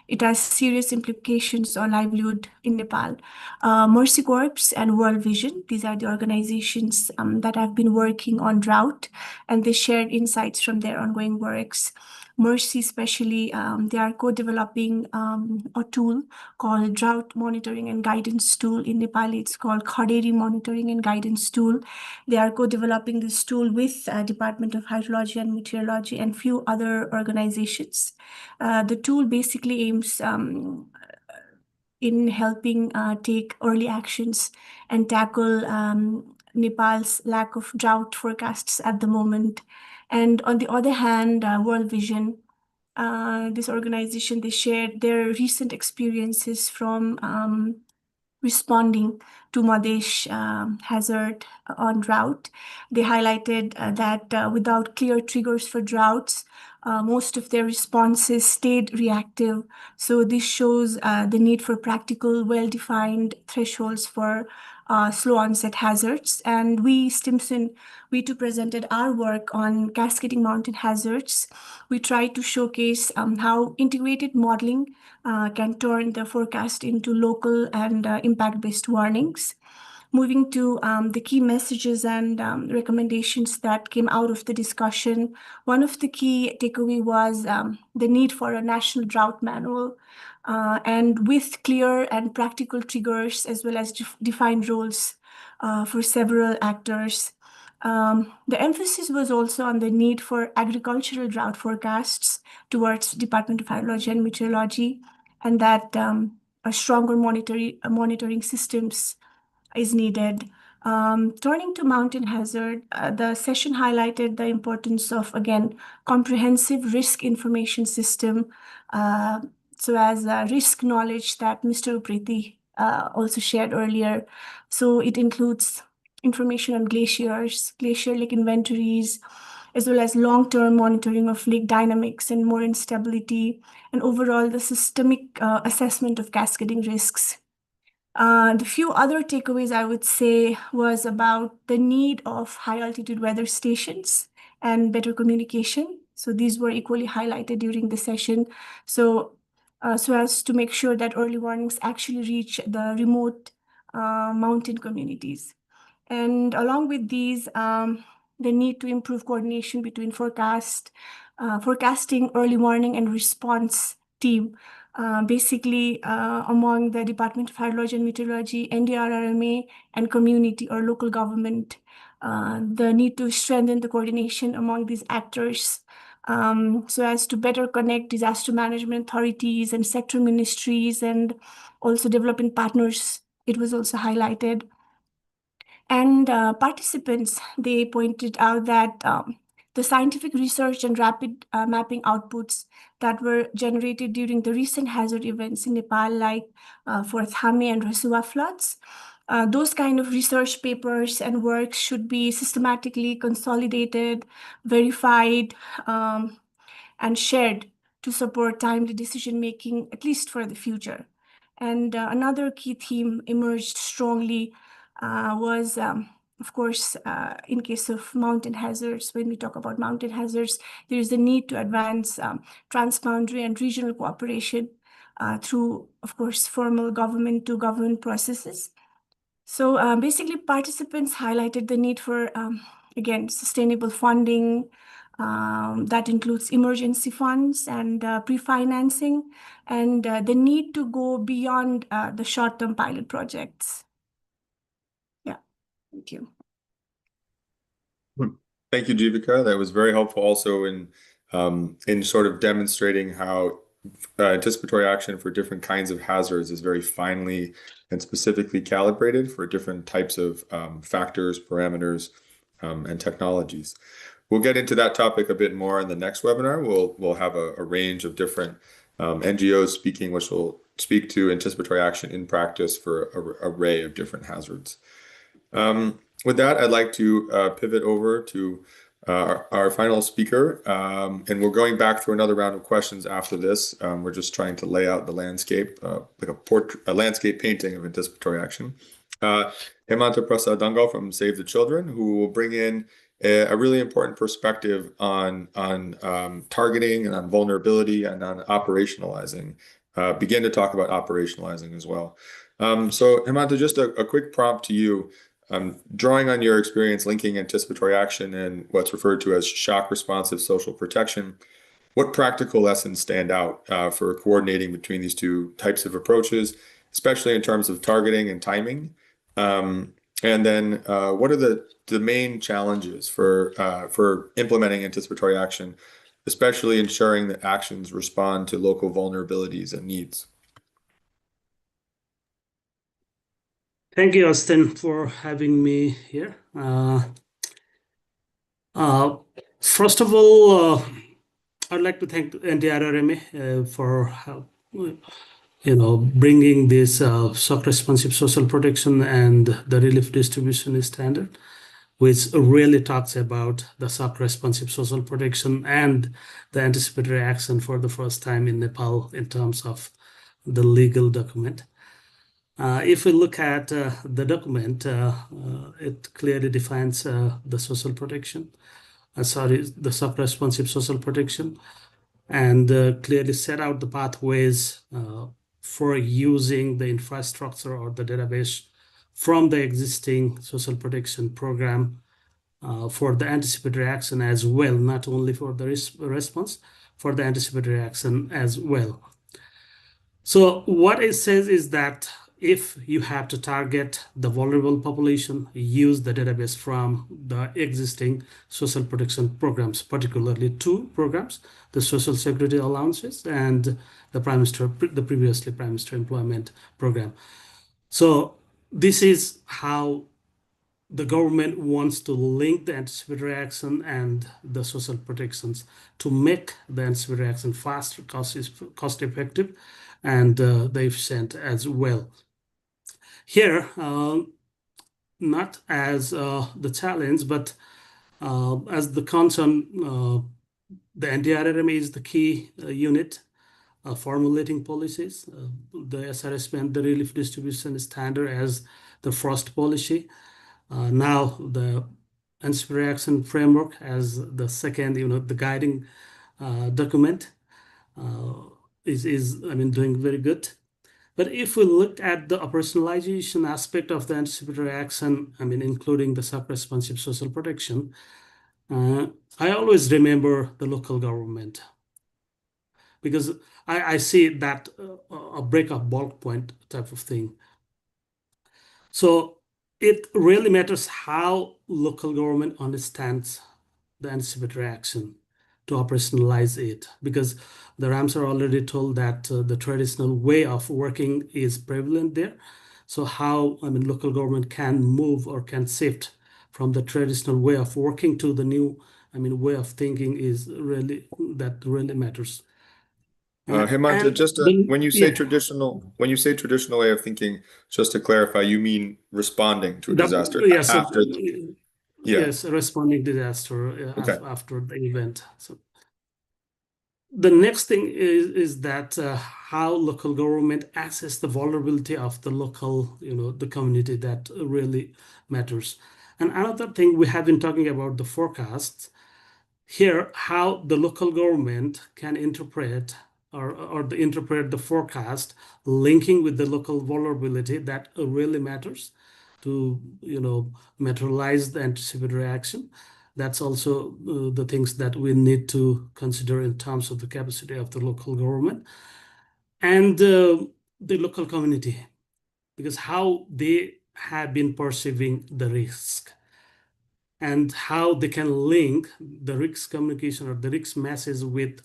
it has serious implications on livelihood in Nepal. Mercy Corps and World Vision, these are the organizations that have been working on drought, and they shared insights from their ongoing works. Mercy especially, they are co-developing a tool called Drought Monitoring and Guidance Tool. In Nepali, it's called Khaderi Monitoring and Guidance Tool. They are co-developing this tool with Department of Hydrology and Meteorology and few other organizations. The tool basically aims in helping take early actions and tackle Nepal's lack of drought forecasts at the moment. And on the other hand, World Vision, this organization, they shared their recent experiences from responding to Madesh hazard on drought. They highlighted that without clear triggers for droughts, most of their responses stayed reactive. So this shows the need for practical, well-defined thresholds for slow onset hazards. And we, Stimson, we too presented our work on cascading mountain hazards. We tried to showcase how integrated modeling can turn the forecast into local and impact-based warnings. moving to the key messages and recommendations that came out of the discussion, one of the key takeaway was the need for a national drought manual, and with clear and practical triggers as well as defined roles for several actors. The emphasis was also on the need for agricultural drought forecasts towards Department of Hydrology and Meteorology, and that a stronger monitoring systems is needed. Turning to mountain hazard, the session highlighted the importance of, again, comprehensive risk information system, so as risk knowledge that Mr. Upreti also shared earlier. So it includes information on glaciers, glacier lake inventories, as well as long-term monitoring of lake dynamics and more instability, and overall the systemic assessment of cascading risks. The few other takeaways I would say was about the need of high altitude weather stations and better communication. So these were equally highlighted during the session. So as to make sure that early warnings actually reach the remote mountain communities. And along with these, the need to improve coordination between forecasting, early warning, and response team, basically among the Department of Hydrology and Meteorology, NDRRMA, and community or local government. The need to strengthen the coordination among these actors, so as to better connect disaster management authorities and sector ministries, and also developing partners. It was also highlighted. And participants, they pointed out that the scientific research and rapid mapping outputs that were generated during the recent hazard events in Nepal, like forthcoming and Rasua floods, those kind of research papers and works should be systematically consolidated, verified, and shared to support timely decision-making, at least for the future. And another key theme emerged strongly was, of course, in case of mountain hazards, when we talk about mountain hazards, there is a need to advance transboundary and regional cooperation through, of course, formal government-to-government processes. So basically, participants highlighted the need for, again, sustainable funding that includes emergency funds and pre-financing, and the need to go beyond the short-term pilot projects. Yeah, thank you. Thank you, Jivika. That was very helpful also in sort of demonstrating how anticipatory action for different kinds of hazards is very finely and specifically calibrated for different types of factors, parameters, and technologies. We'll get into that topic a bit more in the next webinar. We'll have a range of different NGOs speaking, which will speak to anticipatory action in practice for an array of different hazards. With that, I'd like to pivot over to our final speaker, and we're going back through another round of questions after this. We're just trying to lay out the landscape, like a landscape painting of anticipatory action. Hemanta Prasad Dangal from Save the Children, who will bring in a really important perspective on targeting and on vulnerability and on operationalizing. Begin to talk about operationalizing as well. So Hemanta, just a quick prompt to you. Drawing on your experience linking anticipatory action and what's referred to as shock responsive social protection, what practical lessons stand out for coordinating between these two types of approaches, especially in terms of targeting and timing? And then what are the main challenges for implementing anticipatory action, especially ensuring that actions respond to local vulnerabilities and needs? Thank you, Austin, for having me here. First of all, I'd like to thank NDRRMA for bringing this shock responsive social protection and the relief distribution standard, which really talks about the shock responsive social protection and the anticipatory action for the first time in Nepal in terms of the legal document. If we look at the document, it clearly defines the social protection, the shock responsive social protection, and clearly set out the pathways for using the infrastructure or the database from the existing social protection program for the anticipatory action as well, not only for the response, for the anticipatory action as well. So what it says is that if you have to target the vulnerable population, use the database from the existing social protection programs, particularly two programs, the Social Security Allowances and the previously Prime Minister Employment Program. So this is how the government wants to link the anticipatory action and the social protections to make the anticipatory action faster, cost effective, and the efficient as well. Here, not as the challenge, but as the concern, the NDRMA is the key unit formulating policies. The SRS meant the relief distribution standard as the first policy. Now the Anticipatory Action Framework as the second, the guiding document is doing very good. But if we look at the operationalization aspect of the anticipatory action, including the sub-responsive social protection, I always remember the local government, because I see that a break-up bulk point type of thing. So it really matters how local government understands the anticipatory action to operationalize it, because the Ramsar already told that the traditional way of working is prevalent there. So how local government can move or can shift from the traditional way of working to the new way of thinking is really matters. Hemant, when you say traditional way of thinking, just to clarify, you mean responding to a disaster after? Yes, responding disaster after the event. So the next thing is that how local government assess the vulnerability of the local, the community, that really matters. And another thing, we have been talking about the forecasts. Here, how the local government can interpret or interpret the forecast linking with the local vulnerability, that really matters to materialize the anticipatory action. That's also the things that we need to consider in terms of the capacity of the local government and the local community, because how they have been perceiving the risk and how they can link the risk communication or the risk message with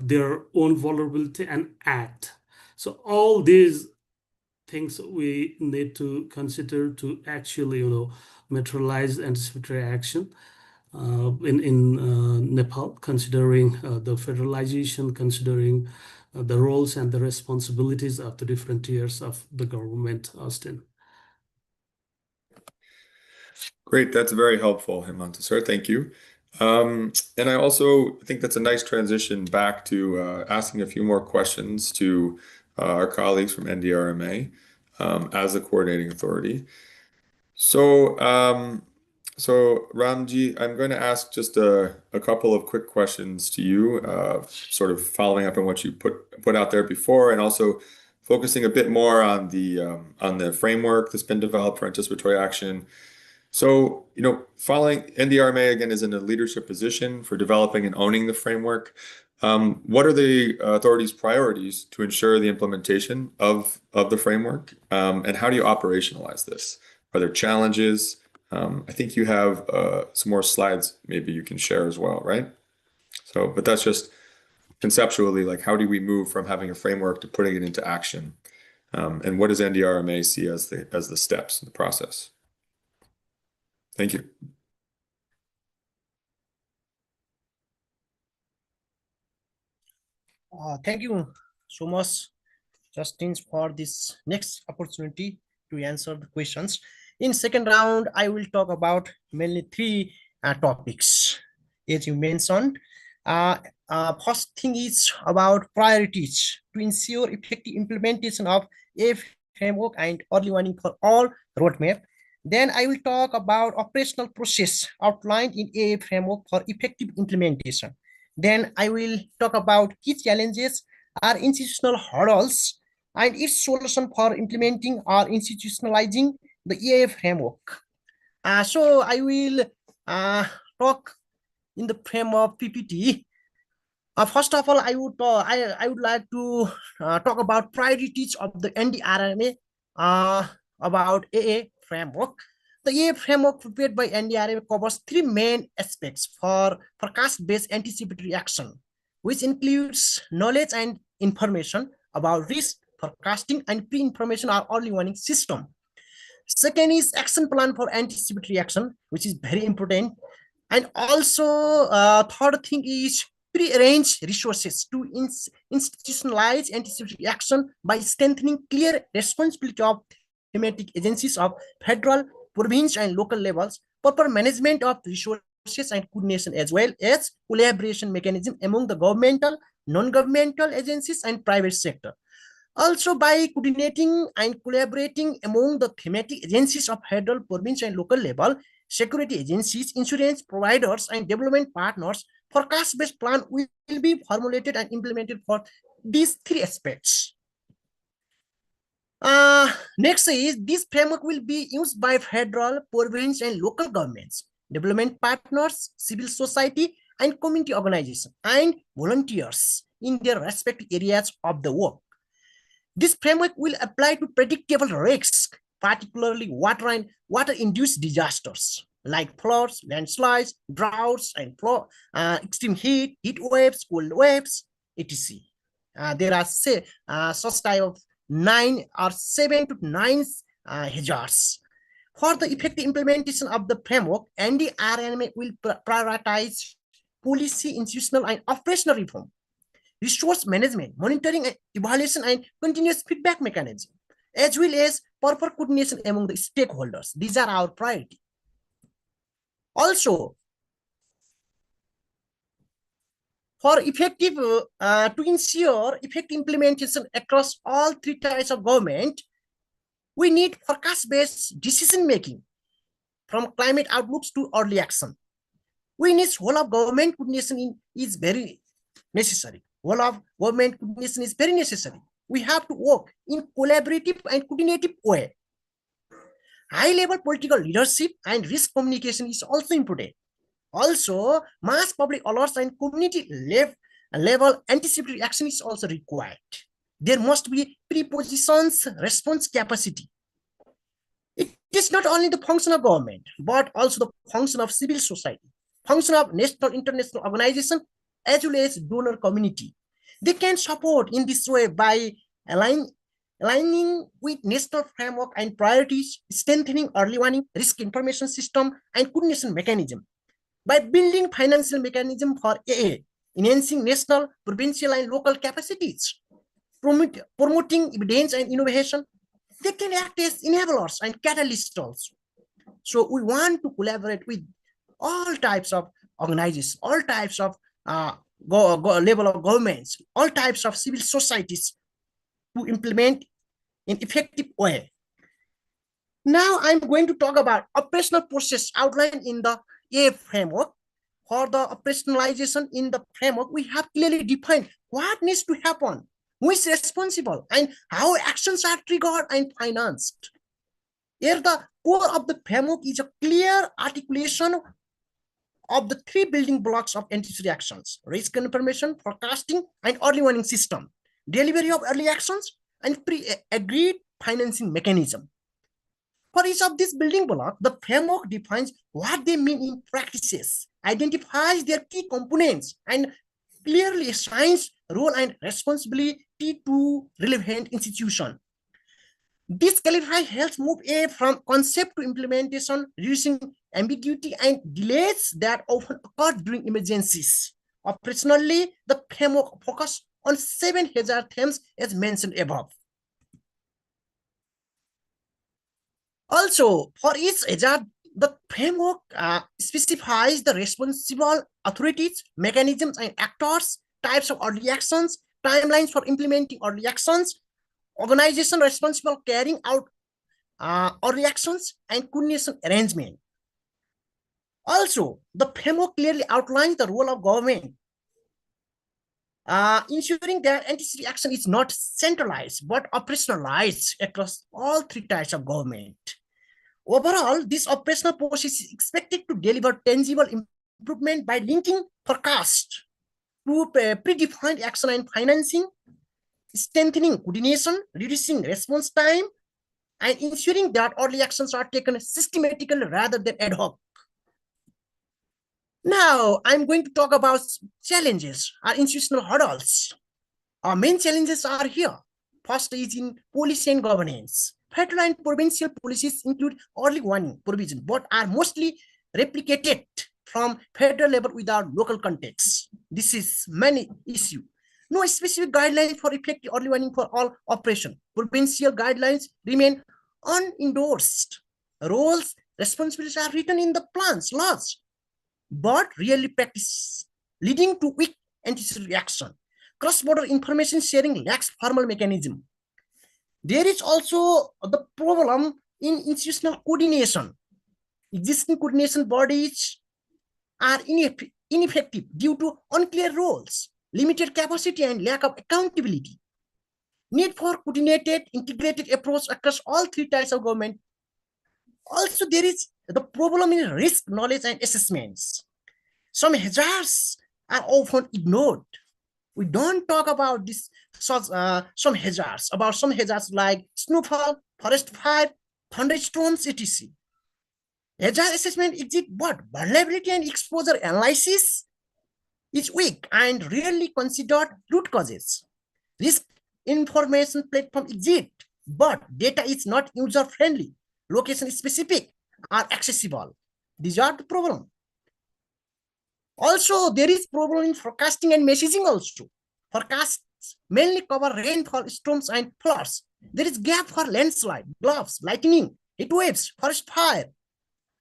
their own vulnerability and act. So all these things we need to consider to actually, materialize anticipatory action in Nepal, considering the federalization, considering the roles and the responsibilities of the different tiers of the government, Austin. Great, that's very helpful, Hemant, sir. Thank you. And I also think that's a nice transition back to asking a few more questions to our colleagues from NDRMA as the coordinating authority. So, Ramji, I'm going to ask just a couple of quick questions to you, sort of following up on what you put out there before, and also focusing a bit more on the framework that's been developed for anticipatory action. So, following NDRMA again is in a leadership position for developing and owning the framework. What are the authority's priorities to ensure the implementation of the framework? And how do you operationalize this? Are there challenges? I think you have some more slides maybe you can share as well, right? So, but that's just conceptually, like, how do we move from having a framework to putting it into action? And what does NDRMA see as the steps in the process? Thank you. Thank you so much, Justin, for this next opportunity to answer the questions. In second round, I will talk about mainly three topics, as you mentioned. First thing is about priorities to ensure effective implementation of a framework and early warning for all roadmap. Then I will talk about operational process outlined in a framework for effective implementation. Then I will talk about key challenges are institutional hurdles and its solution for implementing or institutionalizing the EA framework. So I will talk in the frame of PPT. First of all, I would like to talk about priorities of the NDRMA about AA framework. The AA framework prepared by NDRMA covers three main aspects for forecast-based anticipatory action, which includes knowledge and information about risk, forecasting, and pre-information or early warning system. Second is action plan for anticipatory action, which is very important. And also, third thing is pre-arrange resources to institutionalize anticipatory action by strengthening clear responsibility of thematic agencies of federal, provincial, and local levels, proper management of resources and coordination, as well as collaboration mechanism among the governmental, non-governmental agencies and private sector. Also, by coordinating and collaborating among the thematic agencies of federal, provincial, and local level, security agencies, insurance providers, and development partners, forecast-based plan will be formulated and implemented for these three aspects. Next is this framework will be used by federal, provincial, and local governments, development partners, civil society, and community organizations, and volunteers in their respective areas of the work. This framework will apply to predictable risks, particularly water-induced disasters like floods, landslides, droughts, and extreme heat waves, cold waves, etc. There are such type of 7 to 9 hazards. For the effective implementation of the framework, NDRMA will prioritize policy, institutional, and operational reform, resource management, monitoring and evaluation, and continuous feedback mechanism, as well as proper coordination among the stakeholders. These are our priority. Also, for effective to ensure effective implementation across all three types of government, we need forecast-based decision making, from climate outlooks to early action. We need whole of government coordination is very necessary. Whole of government coordination is very necessary. We have to work in collaborative and coordinative way. High-level political leadership and risk communication is also important. Also, mass public alerts and community level anticipatory action is also required. There must be prepositions response capacity. It is not only the function of government, but also the function of civil society, function of national, international organization, as well as donor community. They can support in this way by aligning with national framework and priorities, strengthening early warning, risk information system, and coordination mechanism. By building financial mechanism for AA, enhancing national, provincial, and local capacities, promoting evidence and innovation, they can act as enablers and catalysts also. So we want to collaborate with all types of organizations, all types of level of governments, all types of civil societies to implement in effective way. Now I'm going to talk about operational process outlined in the A framework. For the operationalization in the framework, we have clearly defined what needs to happen, who is responsible, and how actions are triggered and financed. Here, the core of the framework is a clear articulation of the three building blocks of anticipatory actions: risk information, forecasting, and early warning system, delivery of early actions, and pre-agreed financing mechanism. For each of these building blocks, the framework defines what they mean in practices, identifies their key components, and clearly assigns role and responsibility to relevant institutions. This clarify helps move A from concept to implementation, reducing ambiguity and delays that often occur during emergencies. Operationally, the framework focuses on 7 hazard themes as mentioned above. Also, for each hazard, the framework specifies the responsible authorities, mechanisms, and actors, types of early actions, timelines for implementing early actions, organization responsible carrying out early actions, and coordination arrangement. Also, the framework clearly outlines the role of government, ensuring that anticipatory action is not centralized but operationalized across all 3 types of government. Overall, this operational process is expected to deliver tangible improvement by linking forecast to predefined action and financing, strengthening coordination, reducing response time, and ensuring that early actions are taken systematically rather than ad hoc. Now, I'm going to talk about challenges or institutional hurdles. Our main challenges are here. First is in policy and governance. Federal and provincial policies include early warning provision, but are mostly replicated from federal level without local context. This is many issue. No specific guidelines for effective early warning for all operation. Provincial guidelines remain unendorsed. Roles, responsibilities are written in the plans, laws, but rarely practiced, leading to weak anticipatory action. Cross-border information sharing lacks formal mechanism. There is also the problem in institutional coordination. Existing coordination bodies are ineffective due to unclear roles, limited capacity, and lack of accountability. Need for coordinated, integrated approach across all three types of government. Also, there is the problem in risk knowledge and assessments. Some hazards are often ignored. We don't talk about this some hazards like snowfall, forest fire, thunderstorms, etc. Hazard assessment exists, but vulnerability and exposure analysis is weak and rarely considered root causes. Risk information platform exist, but data is not user-friendly, location-specific, or accessible. These are the problem. Also, there is problem in forecasting and messaging also. Forecasts mainly cover rainfall, storms, and floods. There is gap for landslide, gloves, lightning, heat waves, forest fire.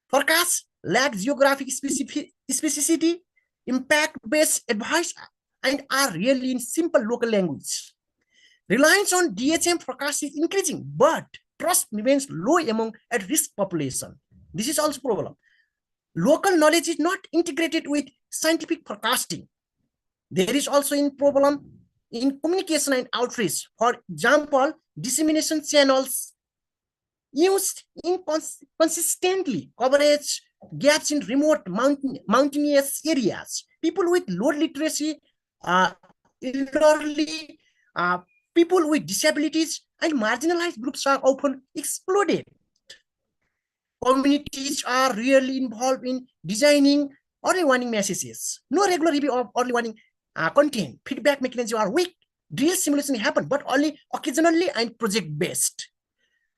Forecasts lack geographic specificity, impact-based advice, and are really in simple local language. Reliance on DHM forecast is increasing, but trust remains low among at-risk population. This is also a problem. Local knowledge is not integrated with scientific forecasting. There is also a problem in communication and outreach. For example, dissemination channels used inconsistently, coverage gaps in remote mountainous areas. People with low literacy, elderly, people with disabilities, and marginalized groups are often excluded. Communities are really involved in designing early warning messages. No regular review of early warning content. Feedback mechanisms are weak. Drill simulation happen, but only occasionally and project-based.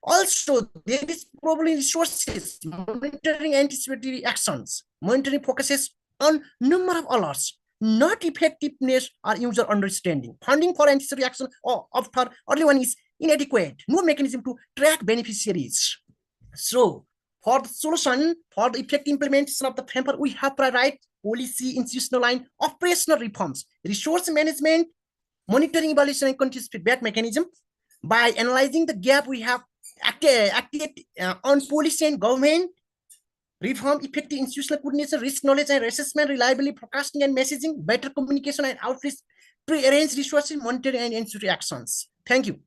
Also, there is probably resources, monitoring anticipatory actions. Monitoring focuses on number of alerts, not effectiveness or user understanding. Funding for anticipatory action or after early warning is inadequate. No mechanism to track beneficiaries. So, for the solution, for the effective implementation of the framework, we have prioritized policy, institutional, and operational reforms, resource management, monitoring, evaluation, and continuous feedback mechanism. By analyzing the gap, we have acted on policy and government reform, effective institutional coordination, risk knowledge and assessment, reliability, forecasting and messaging, better communication and outreach, pre-arranged resources, monitoring, and institute actions. Thank you.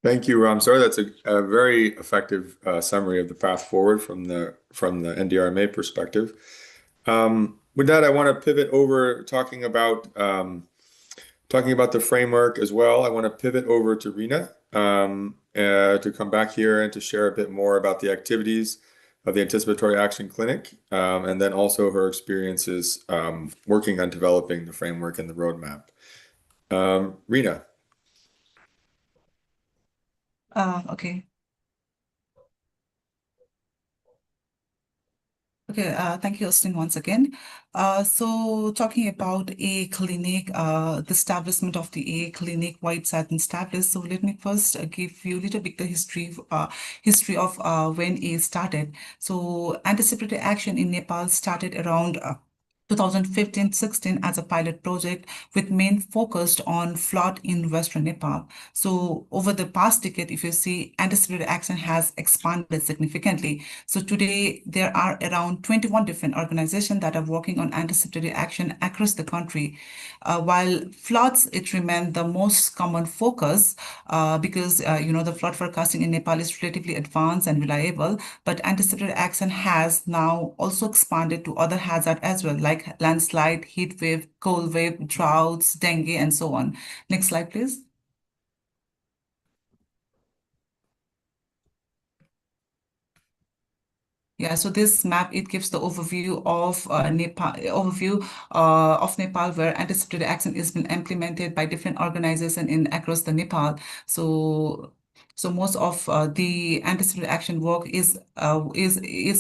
Thank you, Ramsar. That's a very effective summary of the path forward from the NDRMA perspective. With that, I want to pivot over talking about the framework as well. I want to pivot over to Rina to come back here and to share a bit more about the activities of the Anticipatory Action Clinic, and then also her experiences working on developing the framework and the roadmap. Rina. Okay. Okay, thank you, Austin, once again. So talking about AA clinic, the establishment of the AA clinic, why it's established. So let me first give you a little bit the history of when AA started. So anticipatory action in Nepal started around 2015-16 as a pilot project with main focused on flood in Western Nepal. So over the past decade, if you see, anticipatory action has expanded significantly. So today there are around 21 different organizations that are working on anticipatory action across the country. While floods, it remains the most common focus because the flood forecasting in Nepal is relatively advanced and reliable, but anticipatory action has now also expanded to other hazards as well, like landslide, heat wave, cold wave, droughts, dengue, and so on. Next slide, please. Yeah, so this map, it gives the overview of Nepal, where anticipatory action is been implemented by different organizations across the Nepal. So most of the anticipatory action work is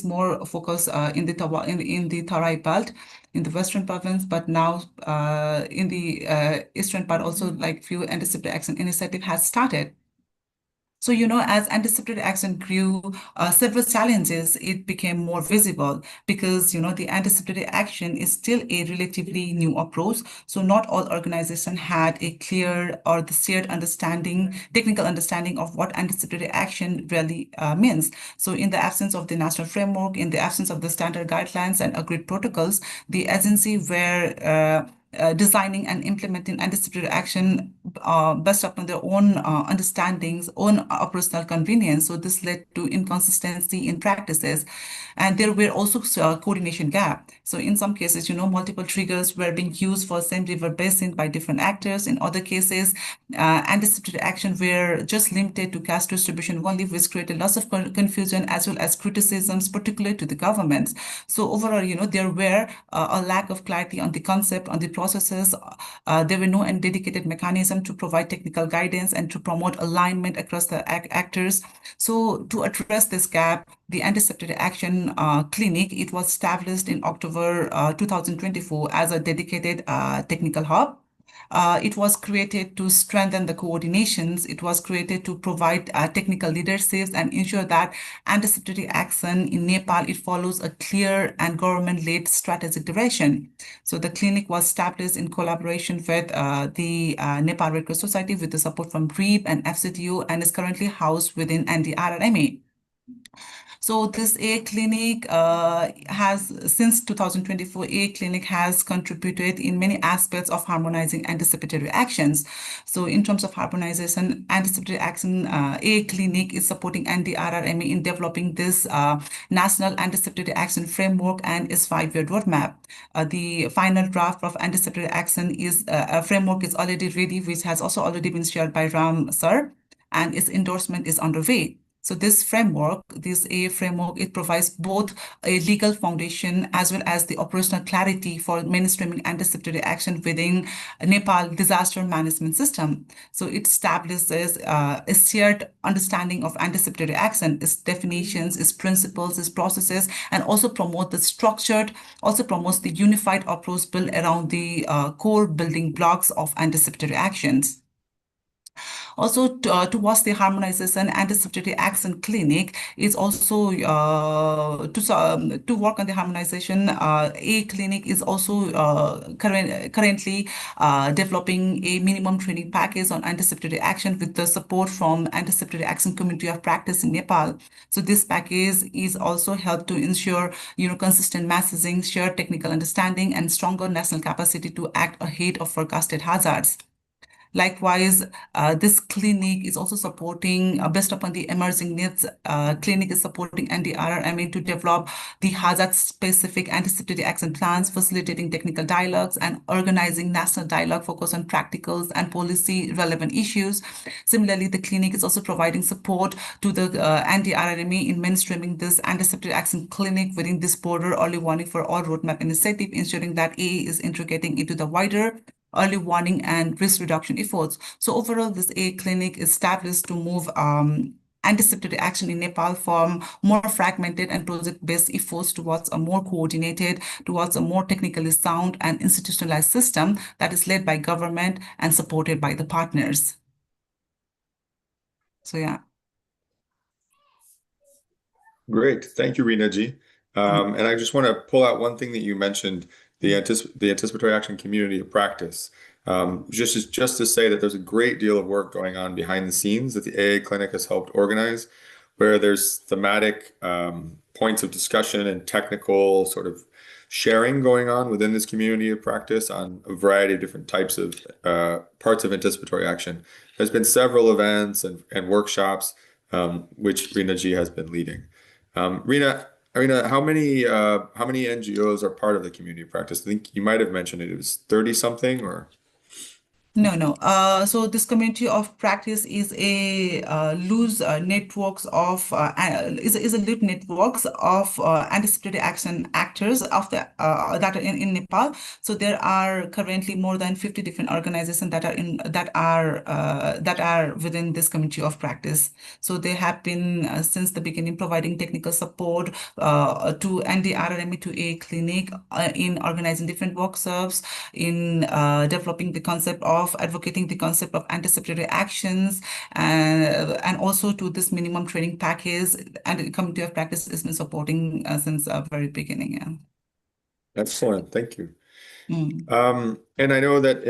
more focused in the Tarai belt in the western province, but now in the eastern part also, like few anticipatory action initiative has started. So, as anticipatory action grew, several challenges, it became more visible because, the anticipatory action is still a relatively new approach. So not all organizations had a clear or the shared technical understanding of what anticipatory action really means. So in the absence of the national framework, in the absence of the standard guidelines and agreed protocols, the agency were designing and implementing anticipatory action based upon their own understandings, own operational convenience. So this led to inconsistency in practices. And there were also coordination gap. So in some cases, multiple triggers were being used for same river basin by different actors. In other cases, anticipatory action were just limited to cash distribution only, which created lots of confusion as well as criticisms, particularly to the governments. So overall, there were a lack of clarity on the concept, on the processes. There were no dedicated mechanism to provide technical guidance and to promote alignment across the actors. So to address this gap, the Anticipatory Action Clinic, it was established in October 2024 as a dedicated technical hub. It was created to strengthen the coordinations. It was created to provide technical leaderships and ensure that anticipatory action in Nepal, it follows a clear and government-led strategic direction. So the clinic was established in collaboration with the Nepal Red Cross Society with the support from REAP and FCTU and is currently housed within NDRRMA. So this A Clinic since 2024, A Clinic has contributed in many aspects of harmonizing anticipatory actions. So in terms of harmonization, anticipatory action, A Clinic is supporting NDRRMA in developing this National Anticipatory Action Framework and its 5-year roadmap. The final draft of anticipatory action is a framework is already ready, which has also already been shared by Ram sir, and its endorsement is underway. So this framework, this A framework, it provides both a legal foundation as well as the operational clarity for mainstreaming anticipatory action within Nepal disaster management system. So it establishes a shared understanding of anticipatory action, its definitions, its principles, its processes, and also promotes the unified approach built around the core building blocks of anticipatory actions. Also, towards the harmonization, Anticipatory Action Clinic is also to work on the harmonization. A clinic is also currently developing a minimum training package on anticipatory action with the support from Anticipatory Action Community of Practice in Nepal. So this package is also helped to ensure consistent messaging, shared technical understanding, and stronger national capacity to act ahead of forecasted hazards. Likewise, this clinic is also supporting, based upon the emerging needs, clinic is supporting NDRRMA to develop the hazard-specific anticipatory action plans, facilitating technical dialogues, and organizing national dialogue focused on practicals and policy-relevant issues. Similarly, the clinic is also providing support to the NDRRMA in mainstreaming this anticipatory action clinic within this broader early warning for all roadmap initiative, ensuring that A is integrating into the wider early warning and risk reduction efforts. So overall, this A clinic is established to move anticipatory action in Nepal from more fragmented and project-based efforts towards a more coordinated, towards a more technically sound and institutionalized system that is led by government and supported by the partners. So yeah. Great. Thank you, Reena ji. And I just want to pull out one thing that you mentioned the anticipatory action community of practice. Just to say that there's a great deal of work going on behind the scenes that the AA Clinic has helped organize, where there's thematic points of discussion and technical sort of sharing going on within this community of practice on a variety of different types of parts of anticipatory action. There's been several events and workshops which Rina Ji has been leading. Rina, how many NGOs are part of the community of practice? I think you might have mentioned it was 30 something or. No. So this community of practice is a loose networks of is a loose networks of anticipatory action actors of the that are in Nepal. So there are currently more than 50 different organizations that are within this community of practice. So they have been since the beginning providing technical support to NDRRME to a clinic in organizing different workshops, in developing the concept of advocating the concept of anticipatory actions, and also to this minimum training package, and the community of practice has been supporting since the very beginning. Yeah. Excellent, thank you. And I know that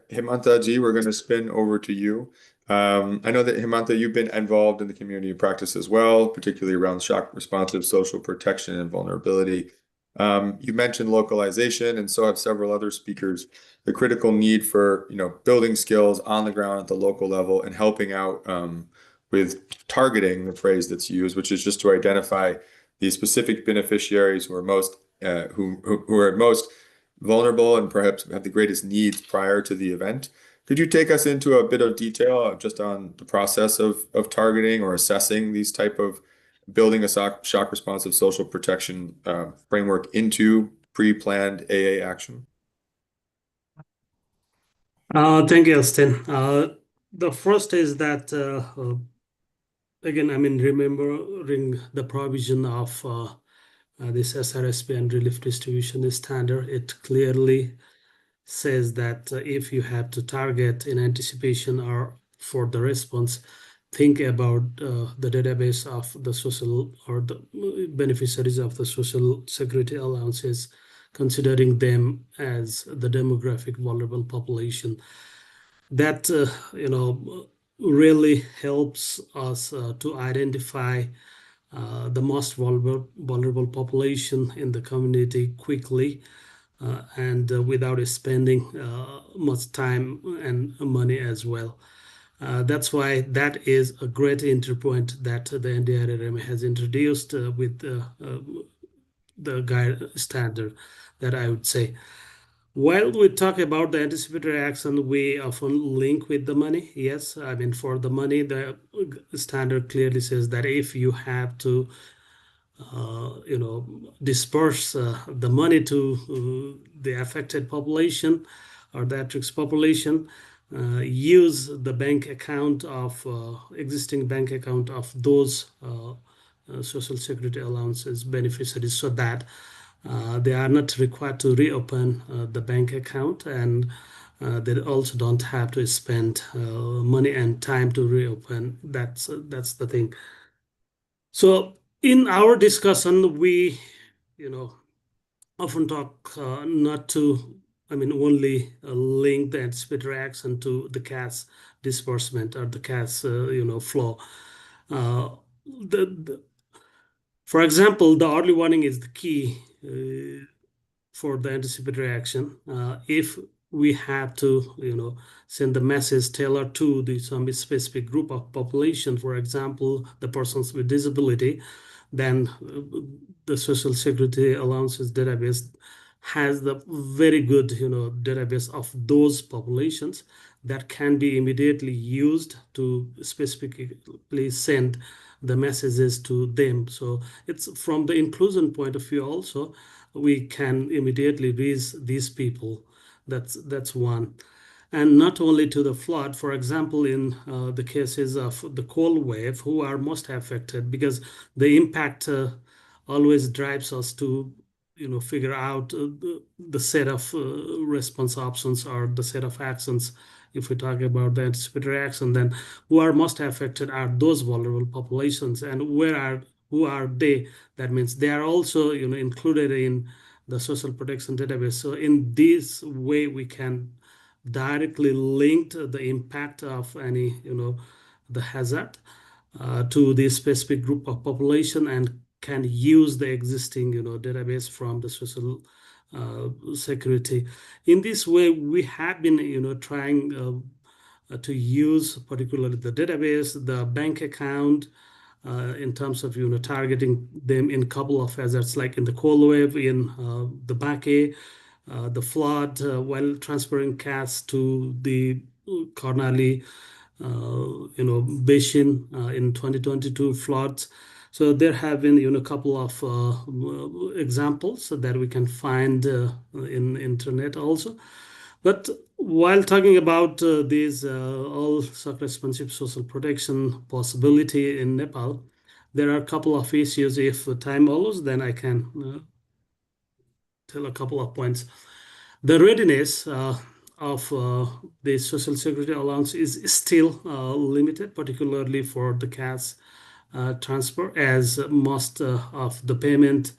Himanta Ji, we're going to spin over to you. I know that Himanta, you've been involved in the community of practice as well, particularly around shock responsive social protection and vulnerability. You mentioned localization, and so have several other speakers, the critical need for building skills on the ground at the local level and helping out with targeting, the phrase that's used, which is just to identify the specific beneficiaries who are most who are most vulnerable and perhaps have the greatest needs prior to the event. Could you take us into a bit of detail just on the process of targeting or assessing these type of building a shock responsive social protection framework into pre-planned AA action? Thank you, Austin. The first is that, again, remembering the provision of this SRSP and relief distribution standard, it clearly says that if you have to target in anticipation or for the response, think about the database of the social or the beneficiaries of the social security allowances, considering them as the demographic vulnerable population. That really helps us to identify the most vulnerable population in the community quickly and without spending much time and money as well. That's why that is a great entry point that the NDRRM has introduced with the guide standard, that I would say. While we talk about the anticipatory action, we often link with the money. Yes, for the money, the standard clearly says that if you have to disperse the money to the affected population or the at-risk population, use the bank account of existing bank account of those social security allowances beneficiaries, so that they are not required to reopen the bank account, and they also don't have to spend money and time to reopen. That's the thing. So in our discussion, we often talk not to only link the anticipatory action to the cash disbursement or the cash flow. For example, the early warning is the key for the anticipatory action. If we have to send the message tailored to some specific group of population, for example, the persons with disability, then the social security allowances database has the very good database of those populations that can be immediately used to specifically send the messages to them. So it's from the inclusion point of view also, we can immediately reach these people. That's one. And not only to the flood, for example, in the cases of the cold wave, who are most affected, because the impact always drives us to figure out the set of response options or the set of actions. If we talk about the anticipatory action, then who are most affected are those vulnerable populations, and who are they? That means they are also included in the social protection database. So in this way, we can directly link the impact of any, the hazard to the specific group of population and can use the existing, database from the social security. In this way, we have been, trying to use particularly the database, the bank account, in terms of targeting them in a couple of hazards, like in the cold wave, in the Baque, the flood, while transferring cash to the Karnali, basin in 2022 floods. So there have been a couple of examples that we can find in internet also. But while talking about these all responsive social protection possibility in Nepal, there are a couple of issues. If time allows, then I can tell a couple of points. The readiness of the Social Security allowance is still limited, particularly for the cash transfer, as most of the payment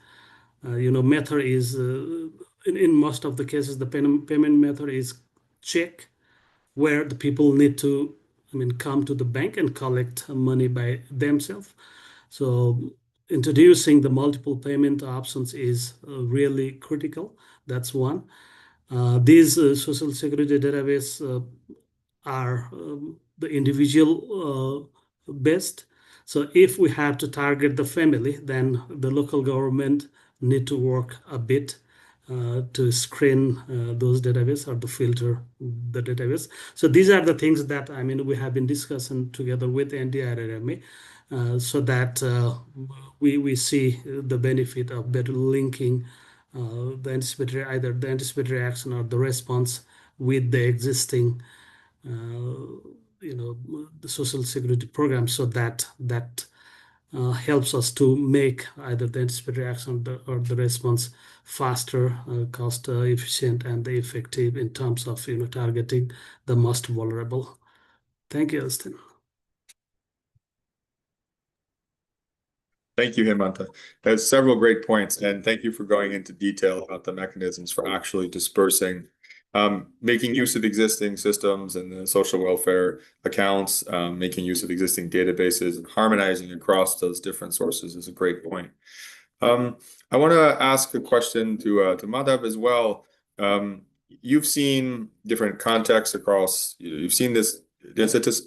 method is in most of the cases the payment method is check, where the people need to come to the bank and collect money by themselves. So introducing the multiple payment options is really critical. That's one. These social security database are the individual based. So if we have to target the family, then the local government need to work a bit to screen those database or to filter the database. So these are the things that we have been discussing together with NDRMA, so that we see the benefit of better linking the anticipatory action or the response with the existing the social security program, so that helps us to make either the anticipatory action or the response faster, cost efficient, and effective in terms of targeting the most vulnerable. Thank you, Austin. Thank you, Hemanta. There's several great points, and thank you for going into detail about the mechanisms for actually dispersing, making use of existing systems and the social welfare accounts, making use of existing databases, and harmonizing across those different sources is a great point. I want to ask a question to Madhav as well. You've seen different contexts across, you've seen this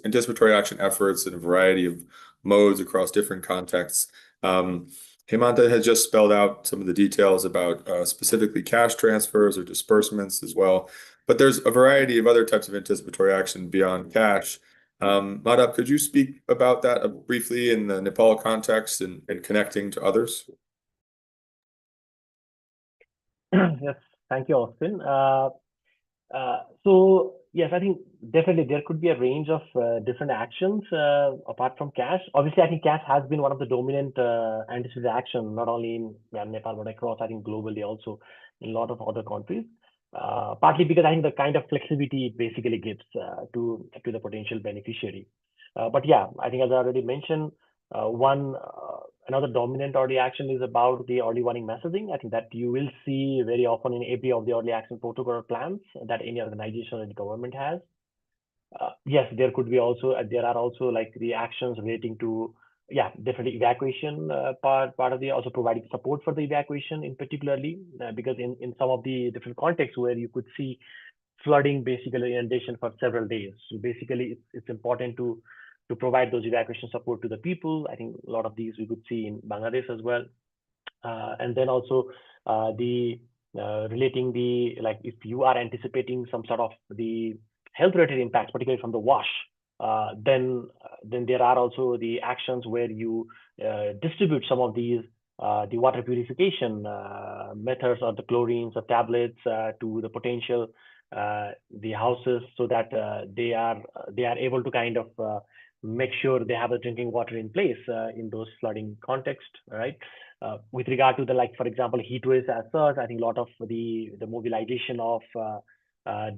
anticipatory action efforts in a variety of modes across different contexts. Hemanta has just spelled out some of the details about specifically cash transfers or disbursements as well, but there's a variety of other types of anticipatory action beyond cash. Madhav, could you speak about that briefly in the Nepal context and connecting to others? Yes, thank you, Austin. So yes, I think definitely there could be a range of different actions apart from cash. Obviously, I think cash has been one of the dominant anticipatory action, not only in Nepal, but across, I think, globally also in a lot of other countries. Partly because I think the kind of flexibility it basically gives to the potential beneficiary. But yeah, I think as I already mentioned, another dominant early action is about the early warning messaging. I think that you will see very often in every of the early action protocol plans that any organization or the government has. Yes, there are also like the actions relating to, definitely evacuation part of the, also providing support for the evacuation in particularly, because in some of the different contexts where you could see flooding, basically inundation for several days. So basically it's important to provide those evacuation support to the people. I think a lot of these we could see in Bangladesh as well. And then also relating like if you are anticipating some sort of the health related impacts, particularly from the wash, then there are also the actions where you distribute some of these the water purification methods or the chlorines or tablets to the potential the houses, so that they are able to kind of make sure they have the drinking water in place in those flooding context, right? With regard to the, like, for example, heat waves as such, I think a lot of the mobilization of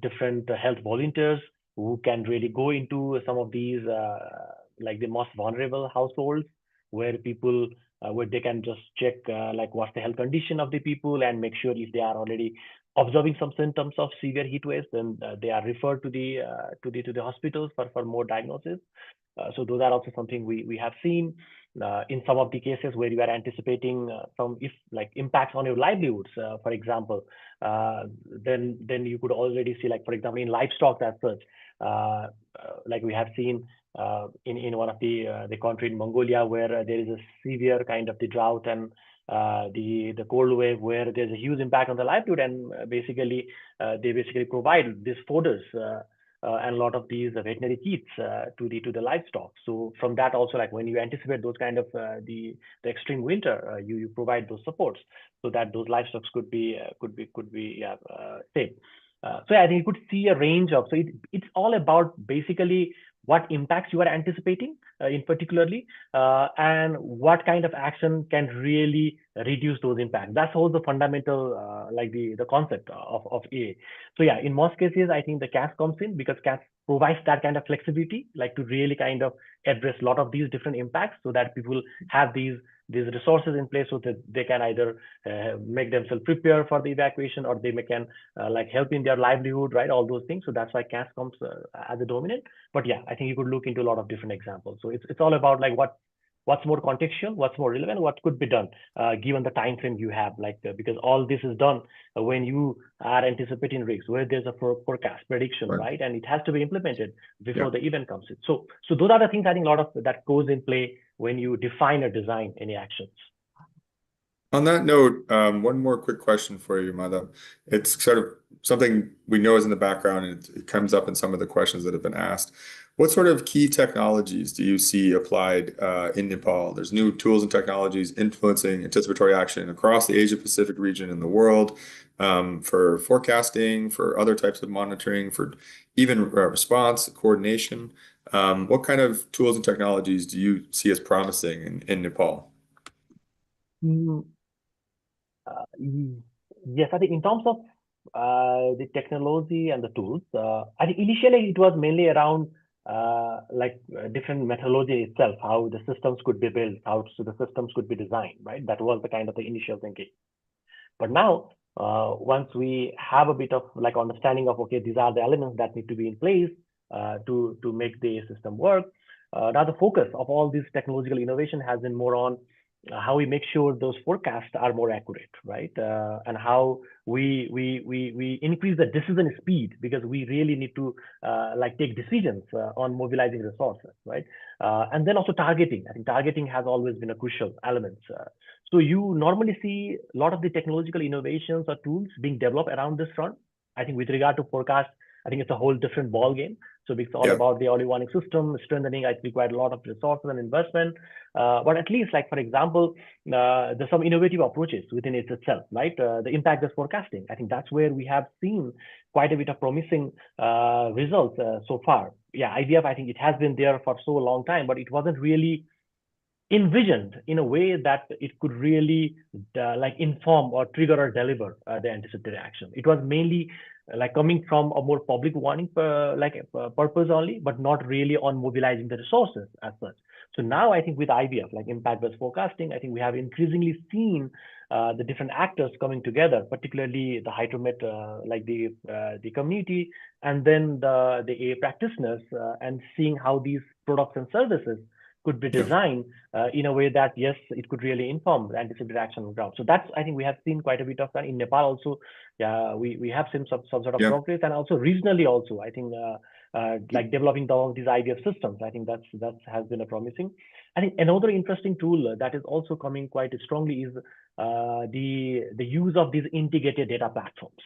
different health volunteers who can really go into some of these like the most vulnerable households where people where they can just check like what's the health condition of the people and make sure if they are already observing some symptoms of severe heat waves, then they are referred to the hospitals for more diagnosis. So those are also something we have seen in some of the cases where you are anticipating some impacts on your livelihoods, for example. Then you could already see, like for example, in livestock as such, like we have seen in one of the country in Mongolia, where there is a severe kind of the drought and the cold wave, where there's a huge impact on the livelihood, and basically they basically provide these fodders and a lot of these veterinary kits to the livestock. So from that also, like when you anticipate those kind of the extreme winter, you provide those supports so that those livestock could be safe. So I think you could see a range of, so it's all about basically what impacts you are anticipating in particularly, and what kind of action can really reduce those impacts. That's all the fundamental, like the concept of AA. So yeah, in most cases, I think the CAS comes in because CAS provides that kind of flexibility, like to really kind of address a lot of these different impacts so that people have these resources in place so that they can either make themselves prepare for the evacuation, or they can like help in their livelihood, right? All those things. So that's why CAS comes as a dominant. But yeah, I think you could look into a lot of different examples. So it's all about like what's more contextual, what's more relevant, what could be done given the time frame you have, because all this is done when you are anticipating risks, where there's a forecast prediction, right? And it has to be implemented before the event comes in. So those are the things I think a lot of that goes in play when you define or design any actions. On that note, one more quick question for you, Madam. It's sort of something we know is in the background, and it comes up in some of the questions that have been asked. What sort of key technologies do you see applied in Nepal? There's new tools and technologies influencing anticipatory action across the Asia-Pacific region and the world, for forecasting, for other types of monitoring, for even response, coordination. What kind of tools and technologies do you see as promising in Nepal? Yes, I think in terms of the technology and the tools, I think initially it was mainly around different methodology itself, how the systems could be built, how the systems could be designed, right? That was the kind of the initial thinking. But now, once we have a bit of like understanding of, okay, these are the elements that need to be in place to make the system work. Now the focus of all this technological innovation has been more on how we make sure those forecasts are more accurate, right? And how we increase the decision speed, because we really need to take decisions on mobilizing resources, right? And then also targeting. I think targeting has always been a crucial element. So you normally see a lot of the technological innovations or tools being developed around this front. I think with regard to forecast, I think it's a whole different ball game. So it's all about the early warning system strengthening. I required a lot of resources and investment. But at least, like for example, there's some innovative approaches within it itself, right? The impact-based forecasting. I think that's where we have seen quite a bit of promising results so far. Yeah, IVF, I think it has been there for so long time, but it wasn't really envisioned in a way that it could really inform or trigger or deliver the anticipatory action. It was mainly coming from a more public warning purpose only, but not really on mobilizing the resources as such. So now I think with IVF, like impact-based forecasting, I think we have increasingly seen the different actors coming together, particularly the hydromet, the community, and then the AA practitioners, and seeing how these products and services could be designed in a way that, yes, it could really inform the anticipatory action on the ground. So that's, I think we have seen quite a bit of that in Nepal also. Yeah, we have seen some sort of progress, and also regionally also, I think developing these IVF systems, I think that has been a promising. I think another interesting tool that is also coming quite strongly is the use of these integrated data platforms.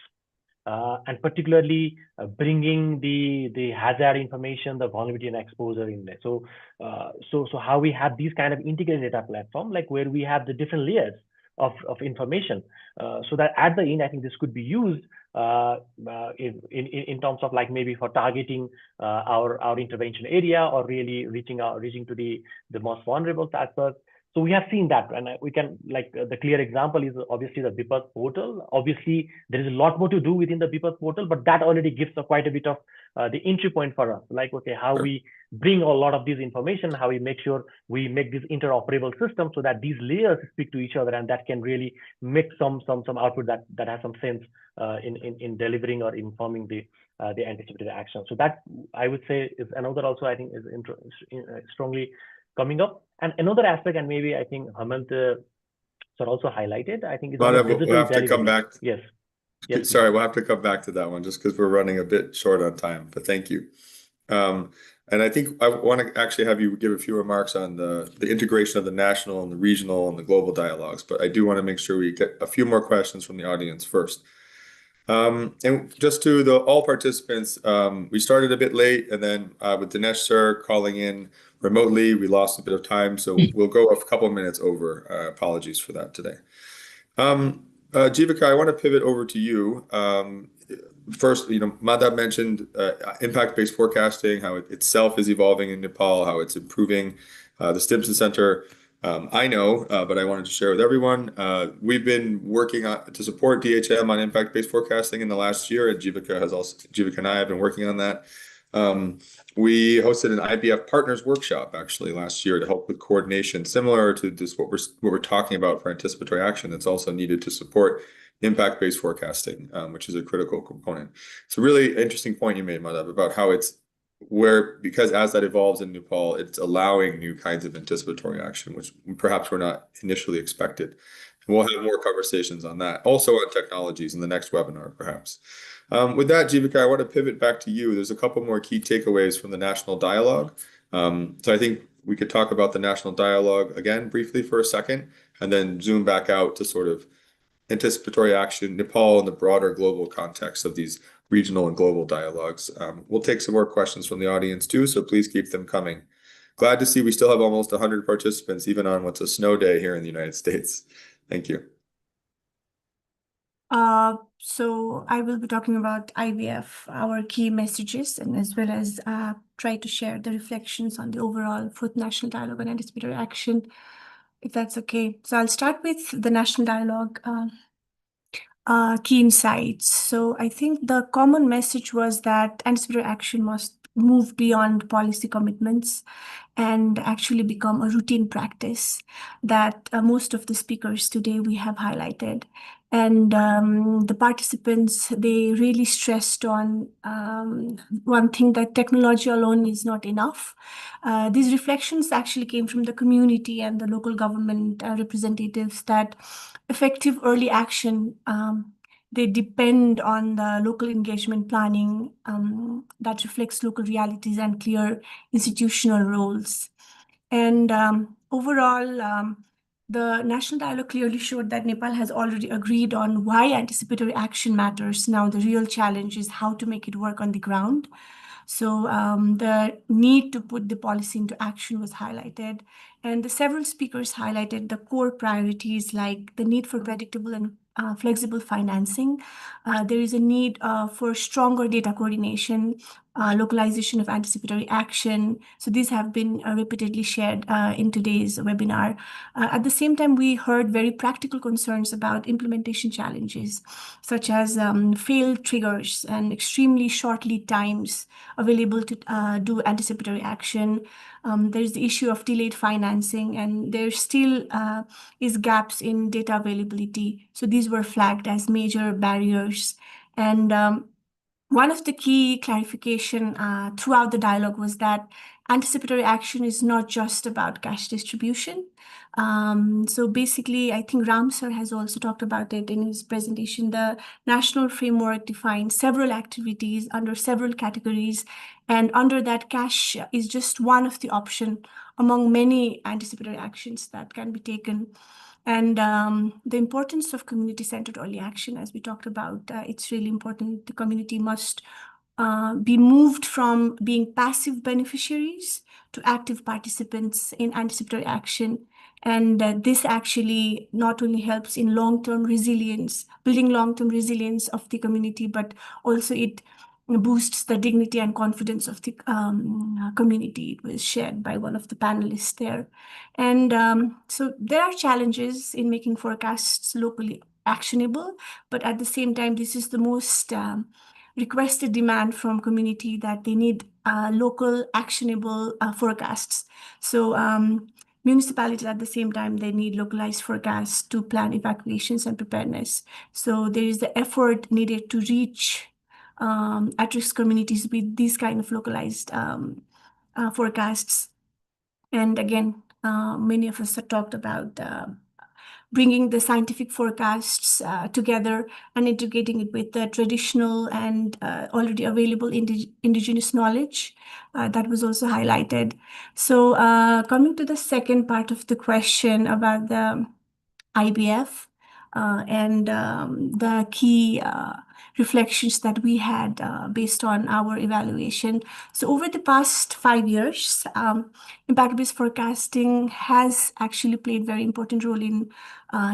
And particularly bringing the hazard information, the vulnerability and exposure in there. So how we have these kind of integrated data platform, like where we have the different layers of information, so that at the end, I think this could be used in terms of maybe for targeting our intervention area, or really reaching to the most vulnerable aspects. So we have seen that, and we can, like, the clear example is obviously the Bipat portal. Obviously, there is a lot more to do within the Bipat portal, but that already gives quite a bit of the entry point for us. Like, okay, how we bring a lot of this information, how we make sure we make this interoperable system so that these layers speak to each other, and that can really make some output that has some sense in delivering or informing the anticipatory action. So that, I would say, is another also, I think, is strongly coming up. And another aspect, and maybe I think Hemant sir also highlighted, I think, is we'll have to come back. Yes. Sorry, we'll have to come back to that one just because we're running a bit short on time, but thank you. And I think I want to actually have you give a few remarks on the integration of the national and the regional and the global dialogues, but I do want to make sure we get a few more questions from the audience first. And just to all participants, we started a bit late, and then with Dinesh sir calling in remotely, we lost a bit of time, so we'll go a couple of minutes over. Apologies for that today. Jivika, I want to pivot over to you. First, Madhav mentioned impact-based forecasting, how it itself is evolving in Nepal, how it's improving. The Stimson Center, I know, but I wanted to share with everyone. We've been working to support DHM on impact-based forecasting in the last year, and Jivika and I have been working on that. We hosted an IBF Partners Workshop actually last year to help with coordination, similar to this what we're talking about for anticipatory action. That's also needed to support impact-based forecasting, which is a critical component. It's a really interesting point you made, Madhav, about how because as that evolves in Nepal, it's allowing new kinds of anticipatory action, which perhaps were not initially expected. And we'll have more conversations on that, also on technologies in the next webinar, perhaps. With that, Jivika, I want to pivot back to you. There's a couple more key takeaways from the national dialogue. So I think we could talk about the national dialogue again briefly for a second, and then zoom back out to sort of anticipatory action, Nepal, and the broader global context of these regional and global dialogues. We'll take some more questions from the audience too, so please keep them coming. Glad to see we still have almost 100 participants, even on what's a snow day here in the United States. Thank you. So I will be talking about IVF, our key messages, and as well as try to share the reflections on the overall fourth national dialogue on anticipatory action, if that's okay. So I'll start with the national dialogue key insights. So I think the common message was that anticipatory action must move beyond policy commitments and actually become a routine practice that most of the speakers today we have highlighted. And the participants, they really stressed on one thing, that technology alone is not enough. These reflections actually came from the community and the local government representatives, that effective early action, they depend on the local engagement planning that reflects local realities and clear institutional roles. And overall, the national dialogue clearly showed that Nepal has already agreed on why anticipatory action matters. Now, the real challenge is how to make it work on the ground. So the need to put the policy into action was highlighted. And the several speakers highlighted the core priorities, like the need for predictable and flexible financing. There is a need for stronger data coordination, localization of anticipatory action. So these have been repeatedly shared in today's webinar. At the same time, we heard very practical concerns about implementation challenges, such as failed triggers and extremely short lead times available to do anticipatory action. There's the issue of delayed financing, and there still is gaps in data availability. So these were flagged as major barriers. And one of the key clarification throughout the dialogue was that anticipatory action is not just about cash distribution. So basically, I think Ram sir has also talked about it in his presentation. The national framework defines several activities under several categories, and under that, cash is just one of the options among many anticipatory actions that can be taken. And the importance of community-centered early action, as we talked about, it's really important. The community must be moved from being passive beneficiaries to active participants in anticipatory action. And this actually not only helps in long-term resilience, building long-term resilience of the community, but also it boosts the dignity and confidence of the community. It was shared by one of the panelists there. And so there are challenges in making forecasts locally actionable, but at the same time, this is the most requested demand from community, that they need local actionable forecasts. So municipalities at the same time, they need localized forecasts to plan evacuations and preparedness. So there is the effort needed to reach at-risk communities with these kind of localized forecasts. And again, many of us have talked about bringing the scientific forecasts together and integrating it with the traditional and already available indigenous knowledge. That was also highlighted. So coming to the second part of the question about the IBF and the key reflections that we had based on our evaluation. So over the past 5 years, impact-based forecasting has actually played very important role in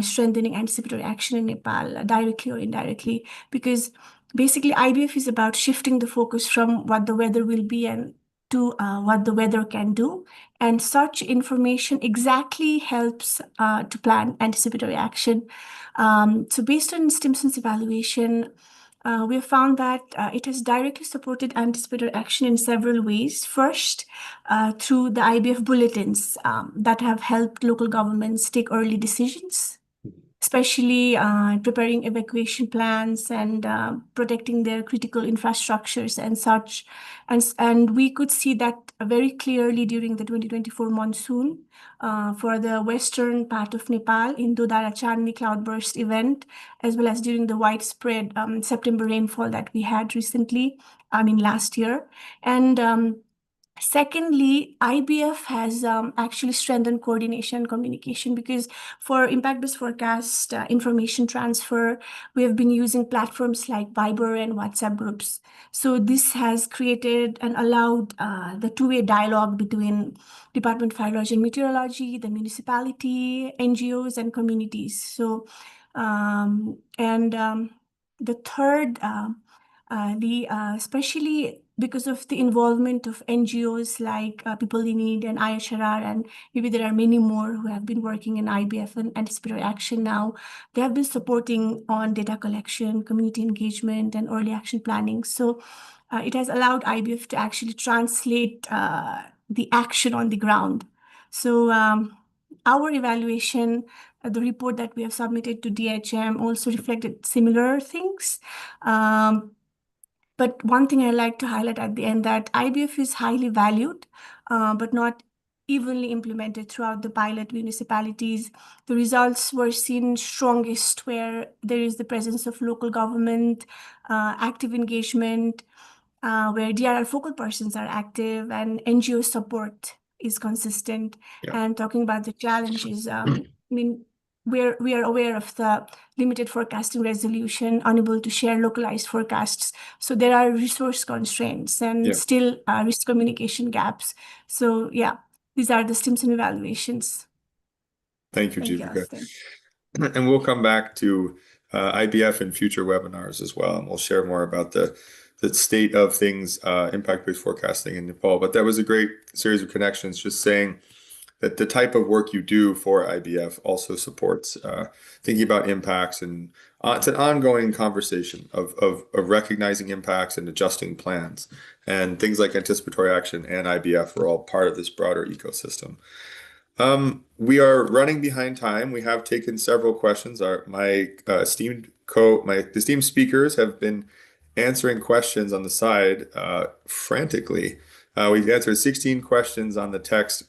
strengthening anticipatory action in Nepal, directly or indirectly, because basically IBF is about shifting the focus from what the weather will be and to what the weather can do. And such information exactly helps to plan anticipatory action. So based on Stimson's evaluation, we have found that it has directly supported anticipatory action in several ways. First, through the IBF bulletins that have helped local governments take early decisions, especially preparing evacuation plans and protecting their critical infrastructures and such. And we could see that very clearly during the 2024 monsoon for the western part of Nepal in Dodara Chandni cloudburst event, as well as during the widespread September rainfall that we had recently, last year. And secondly, IBF has actually strengthened coordination and communication, because for impact-based forecast information transfer, we have been using platforms like Viber and WhatsApp groups. So this has created and allowed the two-way dialogue between Department of Hydrology and Meteorology, the municipality, NGOs, and communities. So, the third, especially because of the involvement of NGOs like People in Need and IHRR, and maybe there are many more who have been working in IBF and anticipatory action now. They have been supporting on data collection, community engagement, and early action planning. So it has allowed IBF to actually translate the action on the ground. So our evaluation, the report that we have submitted to DHM also reflected similar things. But one thing I like to highlight at the end, that IBF is highly valued, but not evenly implemented throughout the pilot municipalities. The results were seen strongest where there is the presence of local government, active engagement, where DRR focal persons are active and NGO support is consistent. Yeah. And talking about the challenges, we are aware of the limited forecasting resolution, unable to share localized forecasts. So there are resource constraints and still risk communication gaps. So yeah, these are the Stimson evaluations. Thank you, Thank you, Jeevika. Austin. And we'll come back to IBF in future webinars as well. And we'll share more about the state of things, impact-based forecasting in Nepal. But that was a great series of connections, just saying that the type of work you do for IBF also supports thinking about impacts, and it's an ongoing conversation of recognizing impacts and adjusting plans, and things like anticipatory action and IBF are all part of this broader ecosystem. We are running behind time. We have taken several questions. My esteemed speakers have been answering questions on the side frantically. We've answered 16 questions on the text.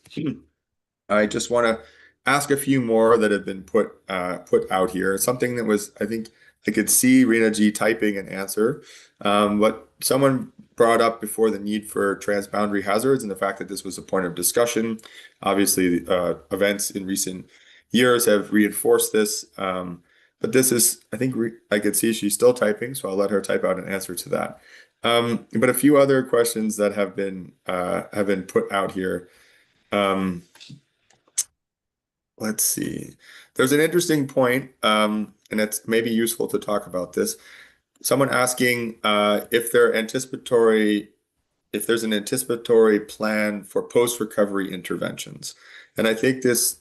I just want to ask a few more that have been put out here. Something that was, I think I could see Rina G typing an answer, but someone brought up before the need for transboundary hazards and the fact that this was a point of discussion. Obviously, events in recent years have reinforced this, but this is, I think I could see she's still typing, so I'll let her type out an answer to that. But a few other questions that have been put out here. Let's see. There's an interesting point, and it's maybe useful to talk about this. someone asking if there's an anticipatory plan for post-recovery interventions. And I think this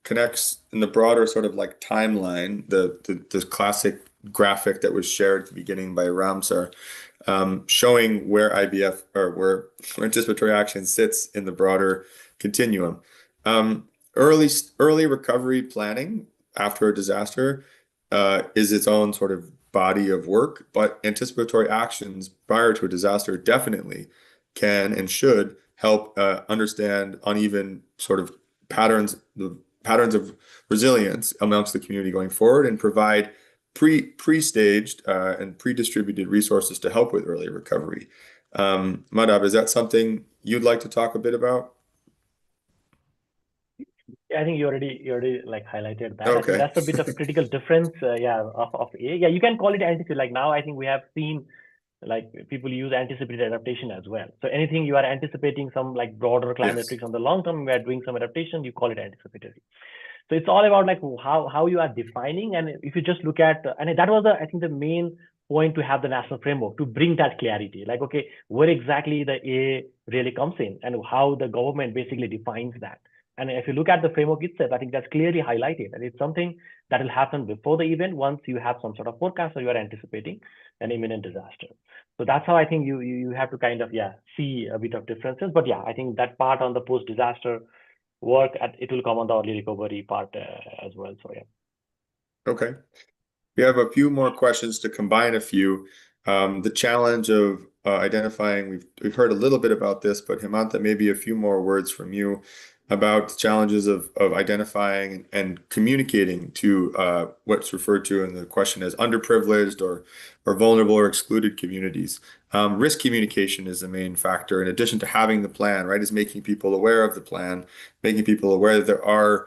connects in the broader sort of like timeline, the classic graphic that was shared at the beginning by Ramsar, showing where IBF or where anticipatory action sits in the broader continuum. Early recovery planning after a disaster is its own sort of body of work, but anticipatory actions prior to a disaster definitely can and should help understand uneven sort of patterns of resilience amongst the community going forward, and provide pre-staged and pre-distributed resources to help with early recovery. Madhav, is that something you'd like to talk a bit about? I think you already like highlighted that. Okay. I think that's a bit of critical difference. Of A. Yeah, you can call it anticipatory. Like now, I think we have seen like people use anticipated adaptation as well. So anything you are anticipating some like broader climate risks on the long term, we are doing some adaptation, you call it anticipatory. So it's all about like how you are defining. And if you just look at, and that was I think the main point to have the national framework, to bring that clarity, like, okay, where exactly the A really comes in and how the government basically defines that. And if you look at the framework itself, I think that's clearly highlighted, and it's something that will happen before the event once you have some sort of forecast or you are anticipating an imminent disaster. So that's how I think you have to kind of see a bit of differences. But I think that part on the post-disaster work, it will come on the early recovery part as well. So Okay. We have a few more questions to combine a few. The challenge of identifying, we've heard a little bit about this, but Hemanta, maybe a few more words from you about the challenges of identifying and communicating to what's referred to in the question as underprivileged or vulnerable or excluded communities. Risk communication is the main factor, in addition to having the plan, right, is making people aware of the plan, making people aware that there are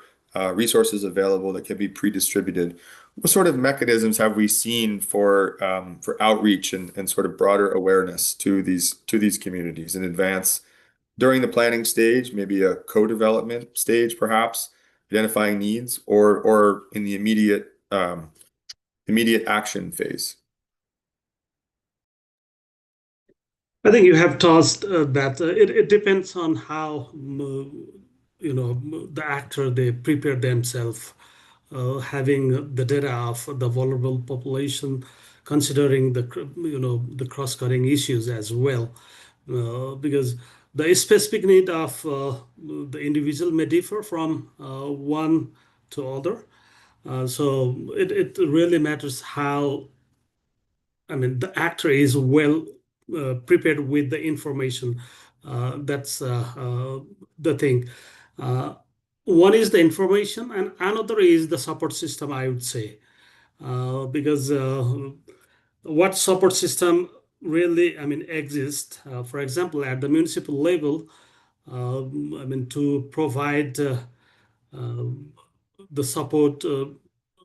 resources available that can be pre-distributed. What sort of mechanisms have we seen for outreach and sort of broader awareness to these communities in advance, during the planning stage, maybe a co-development stage, perhaps identifying needs, or in the immediate action phase? I think you have tossed that it depends on how the actor, they prepare themselves, having the data of the vulnerable population, considering the cross-cutting issues as well, because the specific need of the individual may differ from one to other. So it really matters how, I mean, the actor is well prepared with the information. That's the thing. One is the information, and another is the support system, I would say, because what support system really, I mean, exists. For example, at the municipal level, I mean, to provide the support,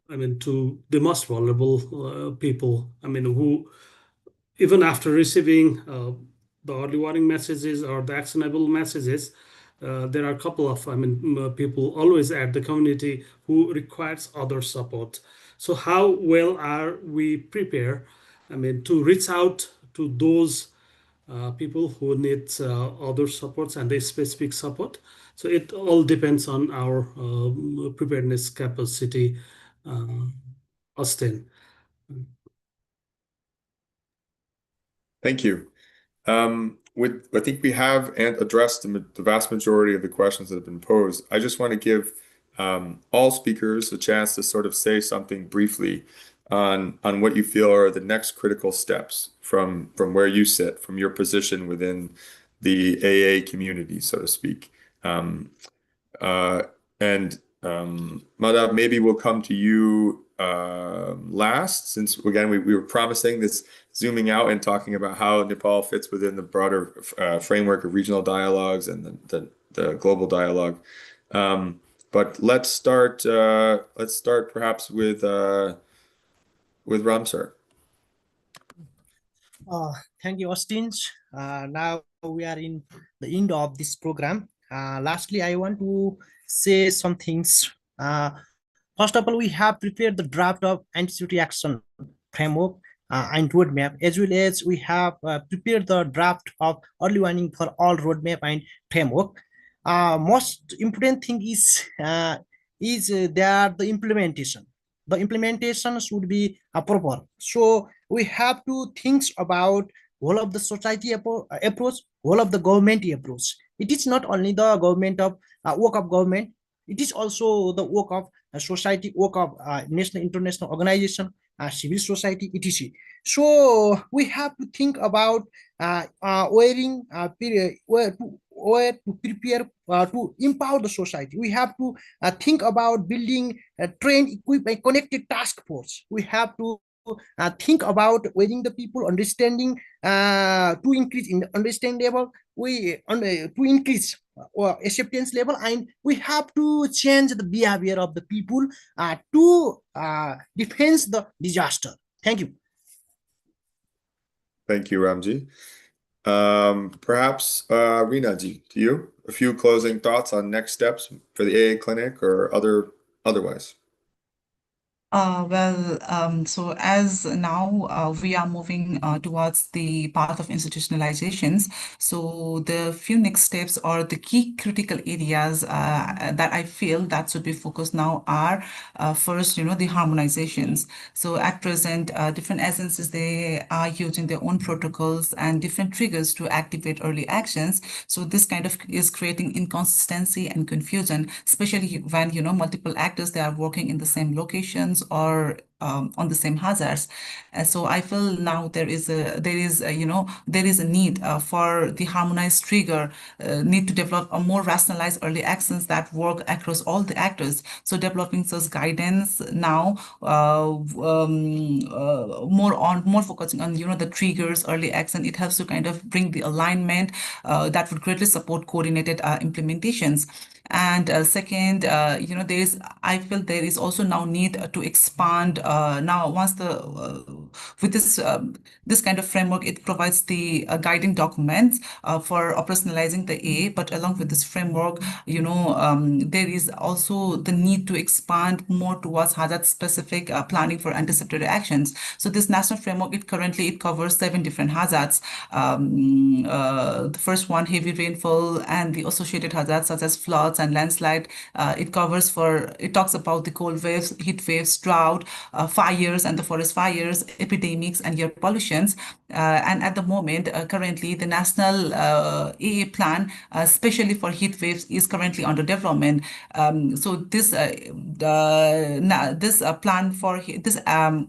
I mean, to the most vulnerable people, I mean, who even after receiving the early warning messages or the actionable messages, there are a couple of, I mean, people always at the community who requires other support. So how well are we prepared, I mean, to reach out to those people who need other supports and the specific support? So it all depends on our preparedness capacity, Austin. Thank you. I think we have addressed the vast majority of the questions that have been posed. I just want to give all speakers a chance to sort of say something briefly on what you feel are the next critical steps from where you sit, from your position within the AA community, so to speak. Madhav, maybe we'll come to you last, since again we were promising this zooming out and talking about how Nepal fits within the broader framework of regional dialogues and the global dialogue. But let's start perhaps with Ramsar. Thank you, Austin. Now we are in the end of this program. Lastly, I want to say some things. First of all, we have prepared the draft of anticipatory action framework and roadmap, as well as we have prepared the draft of early warning for all roadmap and framework. Most important thing is there the implementation. The implementation should be proper. So we have to think about whole of the society approach, whole of the government approach. It is not only the government of work of government, it is also the work of society, work of national, international organization, civil society, etc. So we have to think about wearing where to prepare to empower the society. We have to think about building a trained, equipped, and connected task force. We have to think about wearing the people understanding to increase in the understand level, to increase acceptance level, and we have to change the behavior of the people to defend the disaster. Thank you. Thank you, Ramji. Perhaps Rina, to you, a few closing thoughts on next steps for the AA clinic or otherwise. So as now we are moving towards the path of institutionalizations, so the few next steps or the key critical areas that I feel that should be focused now are first, the harmonizations. So at present, different agencies, they are using their own protocols and different triggers to activate early actions. So this kind of is creating inconsistency and confusion, especially when, multiple actors, they are working in the same locations or on the same hazards. So I feel now there is a need for the harmonized trigger, need to develop a more rationalized early actions that work across all the actors. So developing such guidance now, more focusing on the triggers, early action. It helps to kind of bring the alignment that would greatly support coordinated implementations. And second, I feel there is also now need to expand now once with this kind of framework, it provides the guiding documents for operationalizing the AA, but along with this framework, there is also the need to expand more towards hazard specific planning for anticipatory actions. So this national framework, it covers 7 different hazards. The first one, heavy rainfall and the associated hazards such as floods and landslide. It talks about the cold waves, heat waves, drought, fires and the forest fires, epidemics and air pollutions. And at the moment, currently, the national AA plan, especially for heat waves, is currently under development. So this plan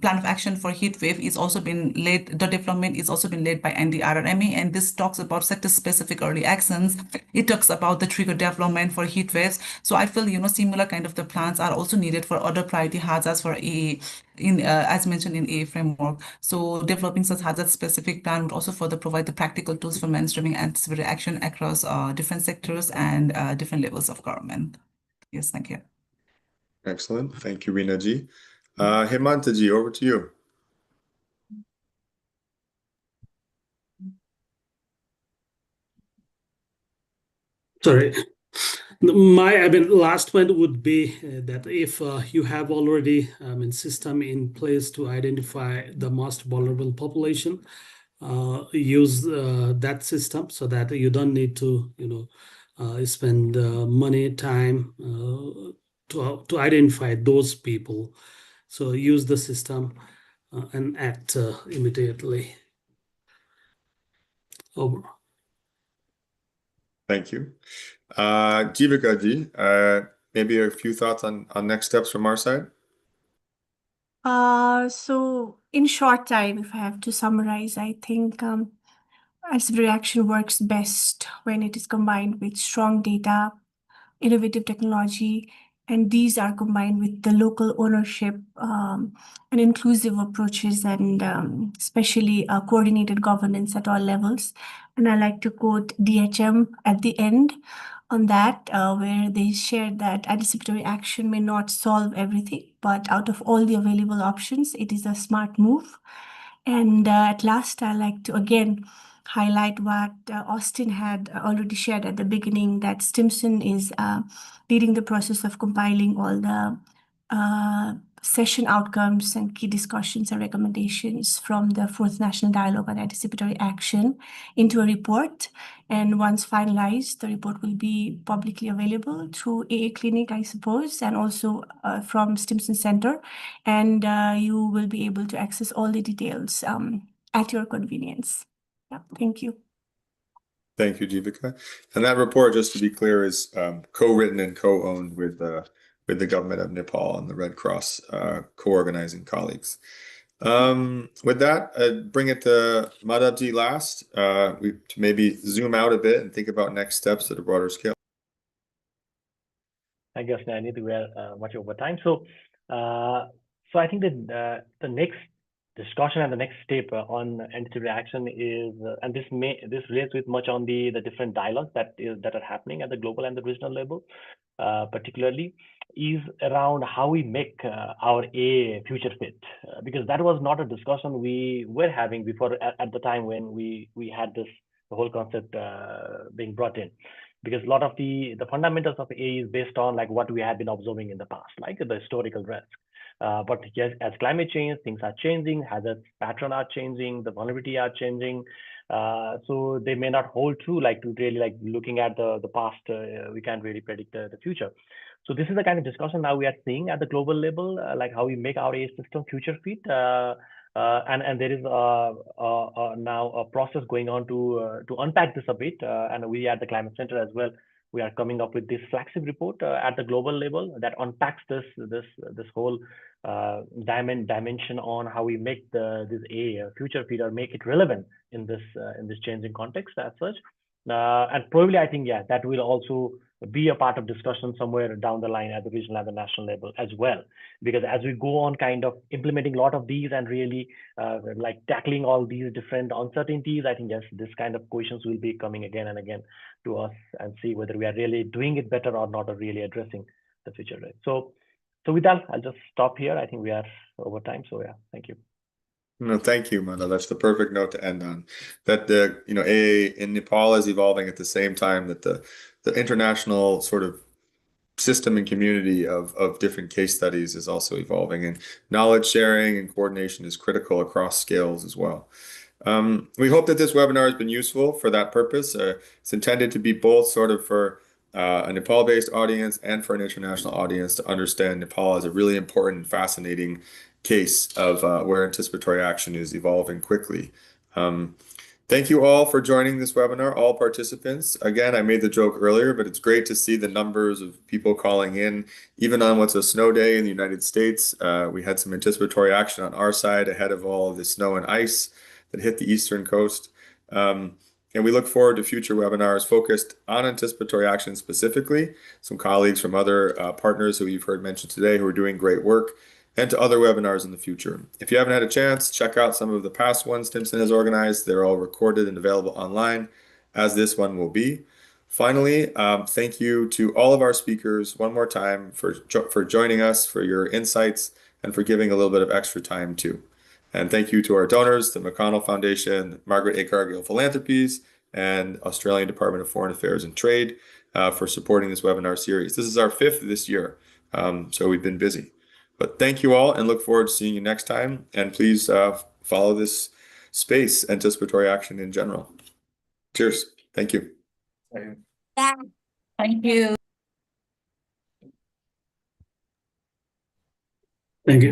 of action for heat wave is also been led. The development is also been led by NDRRMA, and this talks about sector-specific early actions. It talks about the trigger development for heat waves. So I feel similar kind of the plans are also needed for other priority hazards for AA, as mentioned in AA framework. So developing such hazard-specific plan would also further provide the practical tools for mainstreaming anticipatory action across different sectors and different levels of government. Yes, thank you. Excellent. Thank you, Rina ji. Hemanta ji, over to you. Sorry. My last point would be that if you have already system in place to identify the most vulnerable population, use that system so that you don't need to spend money, time to identify those people. So use the system and act immediately. Over. Thank you. Jivika ji, maybe a few thoughts on next steps from our side? So in short time, if I have to summarize, I think anticipatory action works best when it is combined with strong data, innovative technology, and these are combined with the local ownership and inclusive approaches and especially coordinated governance at all levels. And I like to quote DHM at the end on that, where they shared that anticipatory action may not solve everything, but out of all the available options, it is a smart move. And at last, I like to again highlight what Austin had already shared at the beginning, that Stimson is leading the process of compiling all the session outcomes and key discussions and recommendations from the fourth National Dialogue on Anticipatory Action into a report. And once finalized, the report will be publicly available through AA Clinic, I suppose, and also from Stimson Center. And you will be able to access all the details at your convenience. Yeah, thank you. Thank you, Jivika. And that report, just to be clear, is co-written and co-owned with the government of Nepal and the Red Cross co-organizing colleagues. With that, bring it to Madhavji last. We maybe zoom out a bit and think about next steps at a broader scale. I guess I need to wear much over time. So I think that the next discussion and the next step on anticipatory action is, and this relates with much on the different dialogues that are happening at the global and the regional level, particularly, is around how we make our A future fit, because that was not a discussion we were having before at the time when we had the whole concept being brought in. Because a lot of the fundamentals of A is based on like what we had been observing in the past, like the historical risk. But yes, as climate change, things are changing, hazard patterns are changing, the vulnerability are changing. So they may not hold true, like to really like looking at the past, we can't really predict the future. So this is the kind of discussion now we are seeing at the global level, like how we make our A system future fit. And there is now a process going on to unpack this a bit. And we at the Climate Center as well, we are coming up with this flagship report at the global level that unpacks this whole dimension on how we make this A future fit or make it relevant in this changing context as such. And probably I think, yeah, that will also be a part of discussion somewhere down the line at the regional and the national level as well. Because as we go on kind of implementing a lot of these and really like tackling all these different uncertainties, I think yes, this kind of questions will be coming again and again to us and see whether we are really doing it better or not, or really addressing the future. Right? So with that, I'll just stop here. I think we are over time. So yeah, thank you. No, thank you, Mano. That's the perfect note to end on. That the AA in Nepal is evolving at the same time that the international sort of system and community of different case studies is also evolving, and knowledge sharing and coordination is critical across scales as well. We hope that this webinar has been useful for that purpose. It's intended to be both sort of for a Nepal-based audience and for an international audience to understand Nepal as a really important and fascinating case of where anticipatory action is evolving quickly. Thank you all for joining this webinar, all participants. Again, I made the joke earlier, but it's great to see the numbers of people calling in, even on what's a snow day in the United States. We had some anticipatory action on our side ahead of all of the snow and ice that hit the eastern coast. And we look forward to future webinars focused on anticipatory action specifically, some colleagues from other partners who you've heard mentioned today who are doing great work, and to other webinars in the future. If you haven't had a chance, check out some of the past ones Stimson has organized. They're all recorded and available online, as this one will be. Finally, thank you to all of our speakers one more time for joining us, for your insights, and for giving a little bit of extra time too. And thank you to our donors, the McConnell Foundation, Margaret A. Cargill Philanthropies, and Australian Department of Foreign Affairs and Trade for supporting this webinar series. This is our 5th this year, so we've been busy. But thank you all, and look forward to seeing you next time. And please follow this space, anticipatory action in general. Cheers. Thank you. Thank you. Thank you.